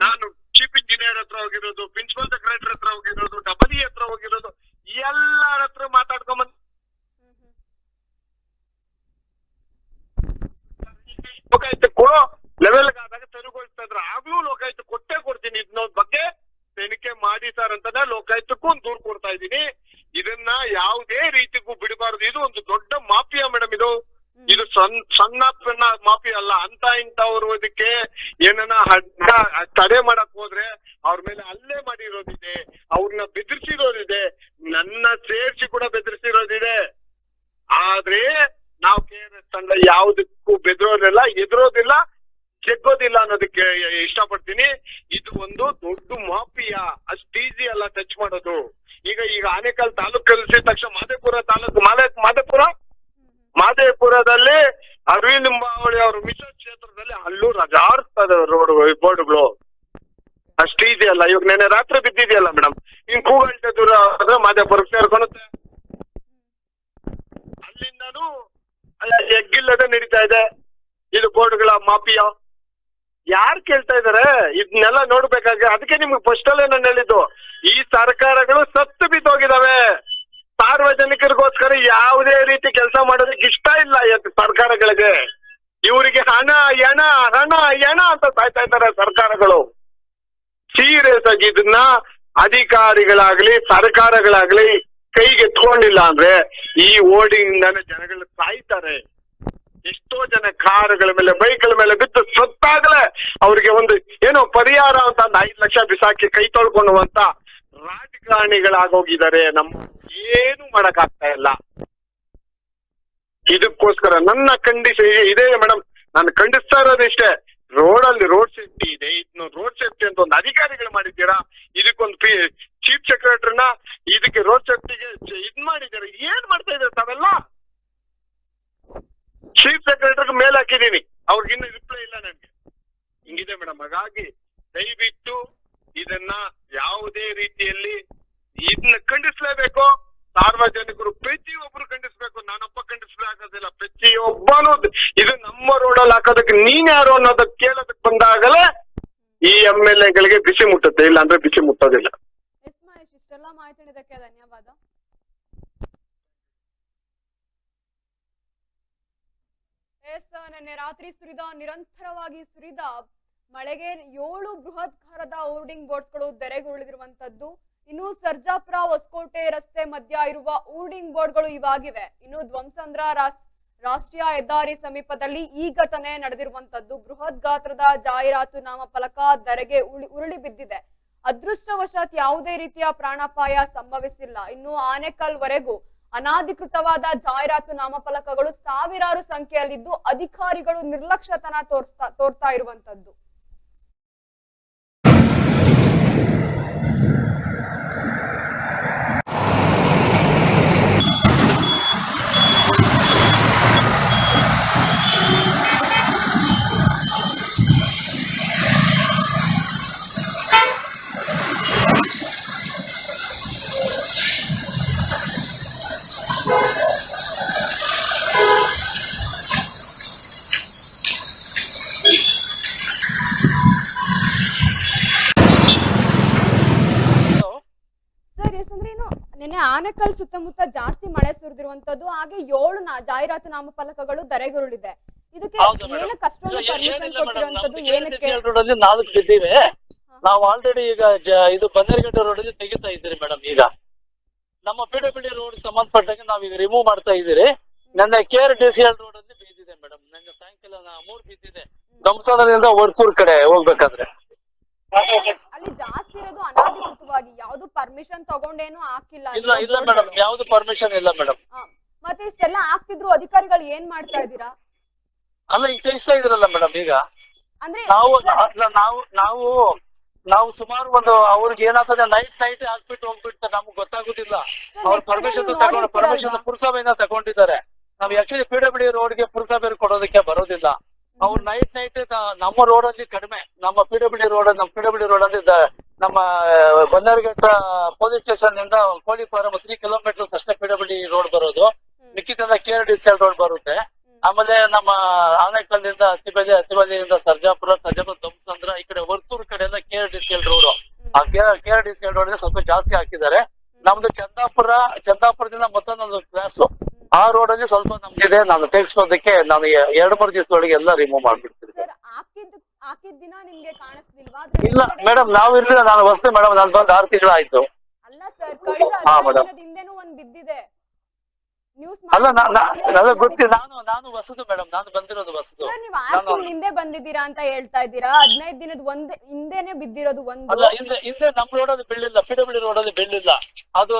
ನಾನು ಚೀಫ್ ಇಂಜಿನಿಯರ್ ಹತ್ರ ಹೋಗಿರೋದು, ಪ್ರಿನ್ಸಿಪಲ್ ಸೆಕ್ರೆಟರಿ ಹತ್ರ ಹೋಗಿರೋದು, ಡಬಲ್ ಹತ್ರ ಹೋಗಿರೋದು, ಎಲ್ಲರ ಹತ್ರ ಮಾತಾಡ್ಕೊಂಡ್ ಲೋಕಾಯುಕ್ತ ಕೊಡೋ ಲೆವೆಲ್ ಆದಾಗ ತೆರವುಗೊಳಿಸ್ತಾ ಇದ್ರೆ ಆಗ್ಲೂ ಲೋಕಾಯುಕ್ತ ಕೊಟ್ಟೇ ಕೊಡ್ತೀನಿ. ಇದನ್ನೊಂದ್ ಬಗ್ಗೆ ತನಿಖೆ ಮಾಡಿ ಸರ್ ಅಂತಾನೆ ಲೋಕಾಯುಕ್ತಕ್ಕೂ ಒಂದು ದೂರು ಕೊಡ್ತಾ ಇದ್ದೀನಿ. ಇದನ್ನ ಯಾವುದೇ ರೀತಿಗೂ ಬಿಡಬಾರದು. ಇದು ಒಂದು ದೊಡ್ಡ ಮಾಫಿಯಾ ಮೇಡಮ್. ಇದು ಸಣ್ಣ ಪಣ್ಣ ಮಾಫಿಯಾ ಅಲ್ಲ. ಅಂತ ಇಂಥವ್ರು ಇದಕ್ಕೆ ಏನನ್ನ ತಡೆ ಮಾಡಕ್ ಹೋದ್ರೆ ಅವ್ರ ಮೇಲೆ ಹಲ್ಲೆ ಮಾಡಿರೋದಿದೆ, ಅವ್ರನ್ನ ಬೆದರಿಸಿರೋದಿದೆ, ನನ್ನ ಸೇರ್ಸಿ ಕೂಡ ಬೆದರಿಸಿರೋದಿದೆ. ಆದ್ರೆ ನಾವು KRS ತಂಡ ಯಾವುದಕ್ಕೂ ಬೆದರೋದಿಲ್ಲ, ಎದುರೋದಿಲ್ಲ, ಜಗ್ಗೋದಿಲ್ಲ ಅನ್ನೋದಕ್ಕೆ ಇಷ್ಟಪಡ್ತೀನಿ. ಇದು ಒಂದು ದೊಡ್ಡ ಮಾಫಿಯಾ, ಅಷ್ಟು ಈಸಿ ಅಲ್ಲ ಟಚ್ ಮಾಡೋದು. ಈಗ ಆನೇಕಲ್ ತಾಲೂಕು ಕಲಿಸಿದ ತಕ್ಷಣ ಮಾದೇಪುರ ತಾಲೂಕು ಮಾದೇಪುರದಲ್ಲಿ ಅರವಿಂದ್ ಲಿಂಬಾವಳಿ ಅವ್ರ ಮಿಶ್ರ ಕ್ಷೇತ್ರದಲ್ಲಿ ಅಲ್ಲೂ ರಜಾರ್ಸ್ತದೆ ರೋಡ್ ಬೋರ್ಡ್ಗಳು. ಅಷ್ಟು ಈಸಿ ಅಲ್ಲ. ಇವಾಗ ನೆನೆ ರಾತ್ರಿ ಬಿದ್ದಿದೆಯಲ್ಲ ಮೇಡಮ್, ಇನ್ ಕೂಗಂಟೆ ದೂರ ಆದ್ರೆ ಮಾದೇಪುರಕ್ಕೆ ಸೇರ್ಕೊಳುತ್ತೆ. ಅಲ್ಲಿಂದನೂ ಎಗ್ಗಿಲ್ಲದೆ ನಡೀತಾ ಇದೆ ಇದು ಬೋರ್ಡ್ಗಳ ಮಾಫಿಯಾ. ಯಾರು ಕೇಳ್ತಾ ಇದಾರೆ ಇದನ್ನೆಲ್ಲ ನೋಡ್ಬೇಕಾಗ? ಅದಕ್ಕೆ ನಿಮ್ಗೆ ಫಸ್ಟ್ ಅಲ್ಲೇ ನಾನು ಹೇಳಿದ್ದು, ಈ ಸರ್ಕಾರಗಳು ಸತ್ತು ಬಿದ್ದೋಗಿದಾವೆ. ಸಾರ್ವಜನಿಕರಿಗೋಸ್ಕರ ಯಾವುದೇ ರೀತಿ ಕೆಲಸ ಮಾಡೋದಕ್ಕೆ ಇಷ್ಟ ಇಲ್ಲ ಸರ್ಕಾರಗಳಿಗೆ. ಇವರಿಗೆ ಹಣ ಎಣ ಹಣ ಎಣ ಅಂತ ಸಾಯ್ತಾ ಇದ್ದಾರೆ ಸರ್ಕಾರಗಳು. ಸೀರಿಯಸ್ ಆಗಿ ಇದನ್ನ ಅಧಿಕಾರಿಗಳಾಗ್ಲಿ ಸರ್ಕಾರಗಳಾಗ್ಲಿ ಕೈಗೆ ಎತ್ಕೊಂಡಿಲ್ಲ ಅಂದ್ರೆ ಈ ಓಡಿಂಗ್ ಇಂದಾನೆ ಜನಗಳು ಸಾಯ್ತಾರೆ. ಎಷ್ಟೋ ಜನ ಕಾರುಗಳ ಮೇಲೆ ಬೈಕ್ಗಳ ಮೇಲೆ ಬಿದ್ದು ಸತ್ತಾಗಲೇ ಅವ್ರಿಗೆ ಒಂದು ಏನೋ ಪರಿಹಾರ ಅಂತ 5 ಲಕ್ಷ ಬಿಸಾಕಿ ಕೈ ತೊಳ್ಕೊಳ್ಳುವಂತ ರಾಜಕಾರಣಿಗಳಾಗೋಗಿದ್ದಾರೆ. ನಮ್ಮ ಏನು ಮಾಡಕ್ ಆಗ್ತಾ ಇಲ್ಲ. ಇದಕ್ಕೋಸ್ಕರ ನನ್ನ ಕಂಡೀಷನ್ ಇದೆ ಮೇಡಮ್. ನಾನು ಖಂಡಿಸ್ತಾ ಇರೋದಿಷ್ಟೇ, ರೋಡಲ್ಲಿ ರೋಡ್ ಸೇಫ್ಟಿ ಇದೆ. ಇದನ್ನು ರೋಡ್ ಸೇಫ್ಟಿ ಅಂತ ಒಂದು ಅಧಿಕಾರಿಗಳು ಮಾಡಿದ್ದೀರಾ, ಇದಕ್ಕೊಂದು ಚೀಫ್ ಸೆಕ್ರೆಟರಿನ ಇದಕ್ಕೆ ರೋಡ್ ಸೇಫ್ಟಿಗೆ ಇದ್ ಮಾಡಿದ್ದೀರಾ. ಏನ್ ಮಾಡ್ತಾ ಇದ್ದಾರೆ ತಾವೆಲ್ಲ? ಚೀಫ್ ಸೆಕ್ರೆಟರಿ ಮೇಲ್ ಹಾಕಿದೀನಿ, ಅವ್ರಿಗಿನ್ನೂ ರಿಪ್ಲೈ ಇಲ್ಲ ನನ್ಗೆ. ಹಿಂಗಿದೆ ಮೇಡಮ್. ಹಾಗಾಗಿ ದಯವಿಟ್ಟು ಇದನ್ನ ಯಾವುದೇ ರೀತಿಯಲ್ಲಿ ಇದನ್ನ ಖಂಡಿಸ್ಲೇಬೇಕು. ಸಾರ್ವಜನಿಕರು ಪ್ರತಿಯೊಬ್ಬರು ಖಂಡಿಸ್ಬೇಕು. ನಾನೊಬ್ಬ ಖಂಡಿಸ್ಬೇಕಾಗೋದಿಲ್ಲ, ಪ್ರತಿಯೊಬ್ಬನು ಇದು ನಮ್ಮ ರೋಡಲ್ಲಿ ಹಾಕೋದಕ್ಕೆ ನೀನ್ ಯಾರು ಅನ್ನೋದಕ್ಕೆ ಕೇಳೋದಕ್ಕೆ ಬಂದಾಗಲೇ ಈ MLA-ಗಳಿಗೆ ಬಿಸಿ ಮುಟ್ಟುತ್ತೆ, ಇಲ್ಲ ಅಂದ್ರೆ ಬಿಸಿ ಮುಟ್ಟೋದಿಲ್ಲ. ಎಸ್ ಮಹೇಶ್, ಇಷ್ಟೆಲ್ಲ ಮಾಹಿತಿ ನೀಡಿದ್ದಕ್ಕೆ ಧನ್ಯವಾದ. ನಿನ್ನೆ ರಾತ್ರಿ ನಿರಂತರವಾಗಿ ಸುರಿದ ಮಳೆಗೆ 7 ಬೃಹತ್ಕಾರದ ಹೋರ್ಡಿಂಗ್ ಬೋರ್ಡ್ಸ್ಗಳು ಧರೆಗುರುಳಿರುವಂತದ್ದು. ಇನ್ನು ಸರ್ಜಾಪುರ ಹೊಸಕೋಟೆ ರಸ್ತೆ ಮಧ್ಯ ಇರುವ ಹೋರ್ಡಿಂಗ್ ಬೋರ್ಡ್ಗಳು ಇವಾಗಿವೆ. ಇನ್ನು ಧ್ವಂಸಂದ್ರ ರಾಷ್ಟ್ರೀಯ ಹೆದ್ದಾರಿ ಸಮೀಪದಲ್ಲಿ ಈ ಘಟನೆ ನಡೆದಿರುವಂತದ್ದು. ಬೃಹತ್ ಗಾತ್ರದ ಜಾಹೀರಾತು ನಾಮಫಲಕ ಧರೆಗೆ ಉರುಳಿ ಬಿದ್ದಿದೆ. ಅದೃಷ್ಟವಶಾತ್ ಯಾವುದೇ ರೀತಿಯ ಪ್ರಾಣಾಪಾಯ ಸಂಭವಿಸಿಲ್ಲ. ಇನ್ನು ಆನೇಕಲ್ ವರೆಗೂ ಅನಾಧಿಕೃತವಾದ ಜಾಹೀರಾತು ನಾಮಫಲಕಗಳು ಸಾವಿರಾರು ಸಂಖ್ಯೆಯಲ್ಲಿದ್ದು ಅಧಿಕಾರಿಗಳು ನಿರ್ಲಕ್ಷ್ಯತನ ತೋರ್ತಾ ಇರುವಂತದ್ದು. ನಿನ್ನೆ ಆನೇಕಲ್ ಸುತ್ತಮುತ್ತ ಜಾಸ್ತಿ ಮಳೆ ಸುರಿದಿರುವಂತದ್ದು, ಹಾಗೆ 7 ಜಾಹೀರಾತು ನಾಮಫಲಕಗಳು ಧರೆಗುರುಳಿದೆ. ಇದಕ್ಕೆ ಏನಕ್ಕೆ ಅಷ್ಟೊಂದು ಪರ್ಮಿಷನ್ ಕೊಟ್ಟಿರುವಂತದ್ದು? ಏನಕ್ಕೆ 4 ಬಿದ್ದಿವೆ. ನಾವು ಆಲ್ರೆಡಿ ಈಗ ಇದು ಬನ್ನೇರಘಟ್ಟ ರೋಡ್ ಅಲ್ಲಿ ತೆಗಿತಾ ಇದ್ದೀರಿ ಮೇಡಮ್. ಈಗ ನಮ್ಮ PWD ರೋಡ್ ಸಂಬಂಧಪಟ್ಟಾಗ ನಾವೀಗ ರಿಮೂವ್ ಮಾಡ್ತಾ ಇದ್ದೀರಿ. ನನ್ನ KRDCL ರೋಡ್ ಅಲ್ಲಿ ಬಿದ್ದಿದೆ ಮೇಡಮ್. ನಂಗೆ ಸಾಯಂಕಾಲ 3 ಬಿದ್ದಿದೆ ಧ್ವಂಸದಿಂದ ವರ್ತೂರ್ ಕಡೆ ಹೋಗ್ಬೇಕಾದ್ರೆ. ಅಲ್ಲಿ ಜಾಸ್ತಿ ಇರೋದು ಅನಾಧಿಕೃತವಾಗಿ, ಯಾವ್ದು ಪರ್ಮಿಷನ್ ತಗೊಂಡೇನು ಹಾಕಿಲ್ಲ. ಇಲ್ಲ ಮೇಡಮ್, ಯಾವ್ದು ಪರ್ಮಿಷನ್ ಇಲ್ಲ ಮೇಡಮ್. ಮತ್ತೆ ಇಷ್ಟೆಲ್ಲ ಆಗ್ತಿದ್ರು ಅಧಿಕಾರಿಗಳು ಏನ್ ಮಾಡ್ತಾ ಇದ್ದೀರಾ? ಅಲ್ಲ ಈಗ ತೆಗಿಸ್ತಾ ಇದ್ರಲ್ಲ ಮೇಡಮ್. ಈಗ ಅಂದ್ರೆ ನಾವು ಸುಮಾರು ಒಂದು ಅವ್ರಿಗೆ ಏನಾಗ್ತದೆ ನೈಟ್ ಹಾಕ್ಬಿಟ್ಟು ಹೋಗ್ಬಿಟ್ಟು ನಮ್ಗೆ ಗೊತ್ತಾಗುದಿಲ್ಲ. ಅವ್ರ ಪರ್ಮಿಷನ್ ಪುರಸಭೆಯಿಂದ ತಗೊಂಡಿದ್ದಾರೆ. ನಾವ್ ಆಕ್ಚುಲಿ PWD ರೋಡ್ಗೆ ಪುರಸಭೆ ಕೊಡೋದಕ್ಕೆ ಬರೋದಿಲ್ಲ. ಅವ್ರು ನೈಟ್ ನಮ್ಮ ರೋಡ್ ಅಲ್ಲಿ ಕಡಿಮೆ, ನಮ್ಮ PWD ರೋಡ್ ಅಲ್ಲಿ ನಮ್ಮ ಬನ್ನರ್ಘಟ್ಟ ಪೊಲೀಸ್ ಸ್ಟೇಷನ್ ಇಂದ ಕೋಳಿ ಫಾರಂ 3 ಕಿಲೋಮೀಟರ್ಸ್ ಅಷ್ಟೇ PWD ರೋಡ್ ಬರೋದು. ಮಿಕ್ಕಿದೆಲ್ಲ KRDCL ರೋಡ್ ಬರುತ್ತೆ. ಆಮೇಲೆ ನಮ್ಮ ಆನೇಕಲ್ಲಿಂದ ಅತಿಬಲಿಯಿಂದ ಸರ್ಜಾಪುರ ಧಮ್ಸಂದ್ರ ಈ ಕಡೆ ವರ್ತೂರ್ ಕಡೆ ಎಲ್ಲ KRDCL ರೋಡ್. ಆ KRDCL ರೋಡ್ ಸ್ವಲ್ಪ ಜಾಸ್ತಿ ಹಾಕಿದ್ದಾರೆ. ನಮ್ದು ಚಂದಾಪುರದಿಂದ ಮತ್ತೊಂದೊಂದು ಕ್ಲಾಸ್ ಆ ರೋಡ್ ಅಲ್ಲಿ ಸ್ವಲ್ಪ ನಮ್ಗಿದೆ. ನಾನು ತೆಗೆಸ್ಕೋದಕ್ಕೆ ನಾನು 2-3 ದಿವಸದೊಳಗೆ ಎಲ್ಲ ರಿಮೂವ್ ಮಾಡ್ಬಿಡ್ತೀನಿ. ಸರ್ ಹಾಕಿದ ದಿನ ನಿಮ್ಗೆ ಕಾಣಿಸ್ಲಿಲ್ವಾ? ಇಲ್ಲ ಮೇಡಮ್, ನಾವು ಇರ್ಲಿಲ್ಲ, ನಾನು ಹೊಸ್ತು ಮೇಡಮ್, ನಾನು ಬಂದು 6 ತಿಂಗಳಾಯ್ತು. ಅಲ್ಲ ಸರ್, ಕಳೆದ ಹಾ, 15 madam. ದಿನದ ಹಿಂದೆನೂ ಒಂದ್ ಬಿದ್ದಿದೆ ನ್ಯೂಸ್. ಅಲ್ಲ ನನಗೆ ಗೊತ್ತಿಲ್ಲ, ನಾನು ಹೊಸದು ಮೇಡಮ್, ನಾನು ಬಂದಿರೋದು ಹೊಸದು. ಸರ್, ನೀವು 6 ತಿಂಗಳ ಹಿಂದೆ ಬಂದಿದ್ದೀರಾ ಅಂತ ಹೇಳ್ತಾ ಇದ್ದೀರಾ. 15 ದಿನದ ಹಿಂದೆನೆ ಬಿದ್ದಿರೋದು ಒಂದು. ಅಲ್ಲ, ಹಿಂದೆ ನಮ್ ರೋಡಲ್ಲಿ ಬೀಳಿಲ್ಲ, PWD ರೋಡಲ್ಲಿ ಬೀಳಿಲ್ಲ. ಅದು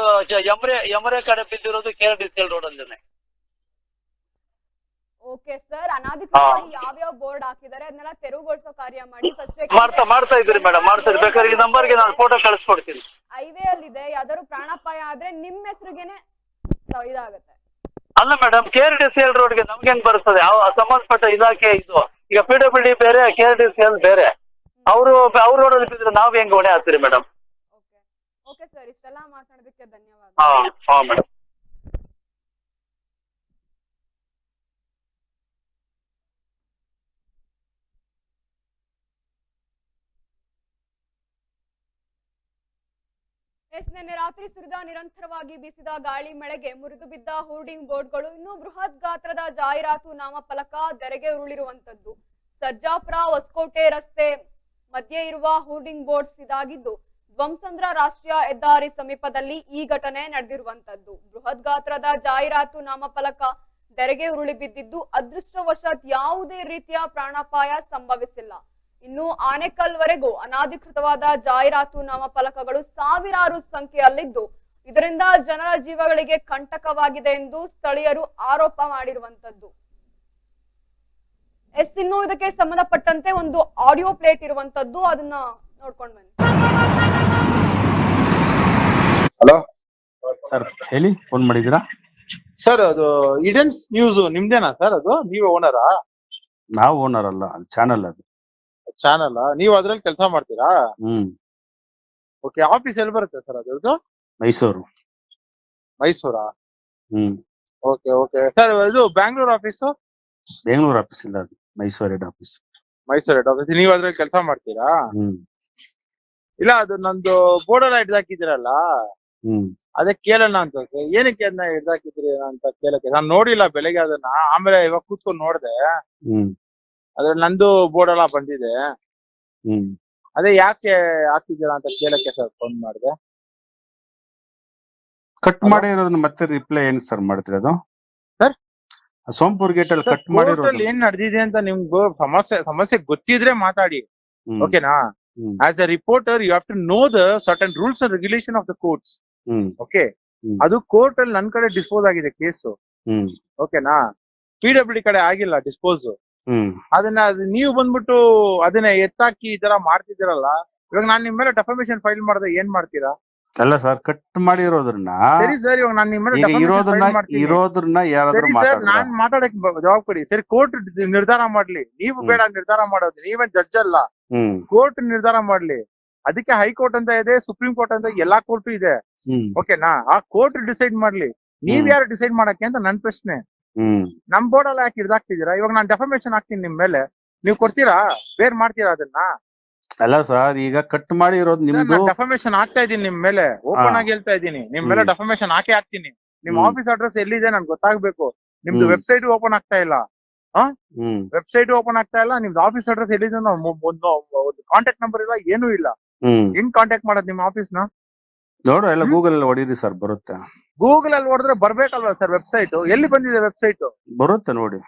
ಯಮರೆ ಕಡೆ ಬಿದ್ದಿರೋದು KRDCL ರೋಡ್ ಅಲ್ಲೇನೆ. ಓಕೆ ಸರ್, ಅನಾಧಿಕೃತವಾಗಿ ಯಾವ್ಯಾವ ಬೋರ್ಡ್ ಹಾಕಿದ್ದಾರೆ ಅದನ್ನೆಲ್ಲ ತೆರವುಗೊಳಿಸೋ ಕಾರ್ಯ ಮಾಡಿ. ಮಾಡ್ತಾ ಇದ್ರಿ ಮೇಡಮ್, ಮಾಡ್ತಾ ಇದ್ರಿ. ಬೇಕಾದ್ರೆ ಈ ನಂಬರ್ಗೆ ನಾನು ಫೋಟೋ ಕಳಿಸ್ಕೊಡ್ತೀನಿ. ಹೈವೇ ಅಲ್ಲಿ ಇದೆ, ಯಾವ್ದಾದ್ರು ಪ್ರಾಣಾಪಾಯ ಆದ್ರೆ ನಿಮ್ ಹೆಸರಿಗೆನೆ ಇದಾಗುತ್ತೆ. ಅಲ್ಲ ಮೇಡಮ್, KRDCL ರೋಡ್ಗೆ ನಮ್ಗೆ ಹೆಂಗ್ ಬರ್ತದೆ? ಸಂಬಂಧಪಟ್ಟ ಇಲಾಖೆ ಇದು. ಈಗ PWD ಬೇರೆ, KRDCL ಬೇರೆ. ಅವ್ರ ರೋಡಲ್ಲಿ ಬಿದ್ರೆ ನಾವ್ ಹೆಂಗ್ ಹೊಣೆ ಹಾಕ್ತೀರಿ ಮೇಡಮ್? ಓಕೆ ಸರ್, ಇಷ್ಟೆಲ್ಲ ಮಾತಾಡೋದಕ್ಕೆ ಧನ್ಯವಾದ. ಹಾ ಮೇಡಮ್. ನಿನ್ನೆ ರಾತ್ರಿ ಸುರಿದ ನಿರಂತರವಾಗಿ ಬೀಸಿದ ಗಾಳಿ ಮಳೆಗೆ ಮುರಿದು ಬಿದ್ದ ಹೋರ್ಡಿಂಗ್ ಬೋರ್ಡ್ಗಳು, ಇನ್ನು ಬೃಹತ್ ಗಾತ್ರದ ಜಾಹೀರಾತು ನಾಮಫಲಕ ಧರೆಗೆ ಉರುಳಿರುವಂತದ್ದು. ಸರ್ಜಾಪುರ ಹೊಸಕೋಟೆ ರಸ್ತೆ ಮಧ್ಯೆ ಇರುವ ಹೋರ್ಡಿಂಗ್ ಬೋರ್ಡ್ಸ್ ಇದಾಗಿದ್ದು, ಧ್ವಂಸಂದ್ರ ರಾಷ್ಟ್ರೀಯ ಹೆದ್ದಾರಿ ಸಮೀಪದಲ್ಲಿ ಈ ಘಟನೆ ನಡೆದಿರುವಂತದ್ದು. ಬೃಹತ್ ಗಾತ್ರದ ಜಾಹೀರಾತು ನಾಮಫಲಕ ಧರೆಗೆ ಉರುಳಿ ಬಿದ್ದಿದ್ದು, ಅದೃಷ್ಟವಶಾತ್ ಯಾವುದೇ ರೀತಿಯ ಪ್ರಾಣಾಪಾಯ ಸಂಭವಿಸಿಲ್ಲ. ಇನ್ನು ಆನೇಕಲ್ವರೆಗೂ ಅನಾಧಿಕೃತವಾದ ಜಾಹೀರಾತು ನಾಮಫಲಕಗಳು ಸಾವಿರಾರು ಸಂಖ್ಯೆಯಲ್ಲಿದ್ದು, ಇದರಿಂದ ಜನರ ಜೀವಗಳಿಗೆ ಕಂಟಕವಾಗಿದೆ ಎಂದು ಸ್ಥಳೀಯರು ಆರೋಪ ಮಾಡಿರುವಂತದ್ದು. ಇನ್ನು ಇದಕ್ಕೆ ಸಂಬಂಧಪಟ್ಟಂತೆ ಒಂದು ಆಡಿಯೋ ಪ್ಲೇಟ್ ಇರುವಂತದ್ದು, ಅದನ್ನ ನೋಡ್ಕೊಂಡು ಬನ್ನಿ. ಹಲೋ ಸರ್, ಹೇಳಿ, ಫೋನ್ ಮಾಡಿದ್ದೀರಾ? ಸರ್, ಅದು ಇಡನ್ಸ್ ನ್ಯೂಸ್ ನಿಮ್ದೇನಾ ಸರ್? ಅದು ನೀವೇ ಓನರಾ? ನಾವು ಓನರ್ ಅಲ್ಲ, ಅದು ಚಾನಲ್. ಅದು ಚಾನಲ್ ನೀವು ಅದ್ರಲ್ಲಿ ಕೆಲಸ ಮಾಡ್ತೀರಾ? ಓಕೆ. ಆಫೀಸ್ ಎಲ್ಲಿ ಬರುತ್ತೆ ಸರ್ ಅದ್ರದ್ದು? ಮೈಸೂರಾ? Okay okay sir. ಇದು ಬ್ಯಾಂಗ್ಳೂರ್ ಆಫೀಸು? ಬೆಂಗಳೂರು ಆಫೀಸ್ ಇಲ್ಲ, ಅದು Mysuru head office. Mysuru head office. ನೀವು ಅದ್ರಲ್ಲಿ ಕೆಲಸ ಮಾಡ್ತೀರಾ? ಇಲ್ಲ, ಅದು ನಂದು ಬೋರ್ಡ್ ಎಲ್ಲ ಹಿಡ್ದಾಕಿದ್ದೀರಲ್ಲ, ಅದೇ ಕೇಳೋಣ ಅಂತ. ಏನಕ್ಕೆ ಅದನ್ನ ಹಿಡ್ದಾಕಿದ್ರಿ ಅಂತ ಕೇಳಕ್ಕೆ. ನಾನು ನೋಡಿಲ್ಲ ಬೆಳಗ್ಗೆ ಅದನ್ನ, ಆಮೇಲೆ ಇವಾಗ ಕೂತ್ಕೊಂಡು ನೋಡ್ದೆ, ಅದ್ರಲ್ಲಿ ನಂದು ಬೋರ್ಡ್ ಎಲ್ಲ ಬಂದಿದೆ. ಅದೇ ಯಾಕೆ ಹಾಕಿದ್ದೀರಾ ಅಂತ ಕೇಳಕ್ಕೆ ಸರ್ ಫೋನ್ ಮಾಡಿದೆ. ಕಟ್ ಮಾಡಿರೋದನ್ನ ಮತ್ತೆ ರಿಪ್ಲೈ ಏನ್ ಸರ್ ಮಾಡ್ತಿರೋದು ಸರ್? ಸೋಂಪುರ್ ಗೇಟ್ ಅಲ್ಲಿ ಕಟ್ ಮಾಡಿರೋದು ಏನ್ ನಡೆದಿದೆ ಅಂತ ನಿಮ್ಗೆ ಸಮಸ್ಯೆ ಗೊತ್ತಿದ್ರೆ ಮಾತಾಡಿ, ಓಕೆನಾ? As a reporter you have to know the certain rules and regulation of the courts. Okay, ಅದು ಕೋರ್ಟ್ ಅಲ್ಲಿ ನನ್ ಕಡೆ ಡಿಸ್ಪೋಸ್ ಆಗಿದೆ ಕೇಸು, ಓಕೆನಾ? PWD ಕಡೆ ಆಗಿಲ್ಲ ಡಿಸ್ಪೋಸ್. ಅದನ್ನ ನೀವು ಬಂದ್ಬಿಟ್ಟು ಅದನ್ನ ಎತ್ತಾಕಿ ಈ ತರ ಮಾಡ್ತಿದ್ದೀರಲ್ಲ. ಇವಾಗ ನಾನ್ ನಿಮ್ ಮೇಲೆ ಡೆಫಮೇಷನ್ ಫೈಲ್ ಮಾಡಿದ್ರೆ ಏನ್ ಮಾಡ್ತೀರಾ? ಅಲ್ಲ ಸರ್, ಕಟ್ ಮಾಡಿರೋದ್ರನ್ನ. ಸರಿ ಸರ್, ಇವಾಗ ನಾನ್ ನಿಮ್ ಮೇಲೆ ಇರೋದ್ರನ್ನ ಸರಿ ಸರ್, ನಾನ್ ಮಾತಾಡಕ್ ಜವಾಬ್ ಕೊಡಿ. ಸರಿ, ಕೋರ್ಟ್ ನಿರ್ಧಾರ ಮಾಡ್ಲಿ, ನೀವು ಬೇಡ ನಿರ್ಧಾರ ಮಾಡೋದು. ನೀವೇನ್ ಜಡ್ಜ್ ಅಲ್ಲ, ಕೋರ್ಟ್ ನಿರ್ಧಾರ ಮಾಡ್ಲಿ. ಅದಕ್ಕೆ ಹೈಕೋರ್ಟ್ ಅಂತ ಇದೆ, ಸುಪ್ರೀಂ ಕೋರ್ಟ್ ಅಂತ ಎಲ್ಲಾ ಕೋರ್ಟ್ ಇದೆ, ಓಕೆನಾ? ಆ ಕೋರ್ಟ್ ಡಿಸೈಡ್ ಮಾಡ್ಲಿ. ನೀವ್ ಯಾರು ಡಿಸೈಡ್ ಮಾಡಕ್ಕೆ ಅಂತ ನನ್ ಪ್ರಶ್ನೆ. ನಮ್ ಬೋರ್ಡ್ ಎಲ್ಲ ಯಾಕೆ ಹಿಡ್ದಾಕ್ತಿದ್ದೀರಾ? ಇವಾಗ ನಾನ್ ಡೆಫಮೇಷನ್ ಹಾಕ್ತೀನಿ ನಿಮ್ ಮೇಲೆ, ನೀವ್ ಕೊಡ್ತೀರಾ? ಬೇರ್ ಮಾಡ್ತೀರಾ ಅದನ್ನ? ಅಲ್ಲ ಸರ್, ಈಗ ಕಟ್ ಮಾಡಿರೋದು ನಿಮ್ದು. ಡೆಫಮೇಷನ್ ಹಾಕ್ತಾ ಇದೀನಿ ನಿಮ್ ಮೇಲೆ, ಓಪನ್ ಆಗಿ ಹೇಳ್ತಾ ಇದೀನಿ. ನಿಮ್ ಮೇಲೆ ಡೆಫಮೇಷನ್ ಹಾಕ್ತೀನಿ. ನಿಮ್ ಆಫೀಸ್ ಅಡ್ರೆಸ್ ಎಲ್ಲಿದೆ ನನ್ಗೆ ಗೊತ್ತಾಗ್ಬೇಕು. ನಿಮ್ದು ವೆಬ್ಸೈಟ್ ಓಪನ್ ಆಗ್ತಾ ಇಲ್ಲ, ವೆಬ್ಸೈಟ್ ಓಪನ್ ಆಗ್ತಾ ಇಲ್ಲ. ನಿಮ್ದು ಆಫೀಸ್ ಅಡ್ರೆಸ್ ಎಲ್ಲಿದೆ, ಒಂದು ಕಾಂಟ್ಯಾಕ್ಟ್ ನಂಬರ್ ಇಲ್ಲ, ಏನೂ ಇಲ್ಲ. ಹೆಂಗ್ ಕಾಂಟ್ಯಾಕ್ಟ್ ಮಾಡೋದು ನಿಮ್ ಆಫೀಸ್ ನ? ನೋಡು, ಎಲ್ಲ ಗೂಗಲ್ ಅಲ್ಲಿ ಹೊಡೀರಿ ಸರ್, ಬರುತ್ತೆ. ಗೂಗಲ್ ಅಲ್ಲಿ ಹೊಡೆದ್ರೆ ಬರ್ಬೇಕಲ್ವಾ ಸರ್ ವೆಬ್ಸೈಟ್? ಎಲ್ಲಿ ಬಂದಿದೆ ವೆಬ್ಸೈಟ್? ಬರುತ್ತೆ ನೋಡಿ,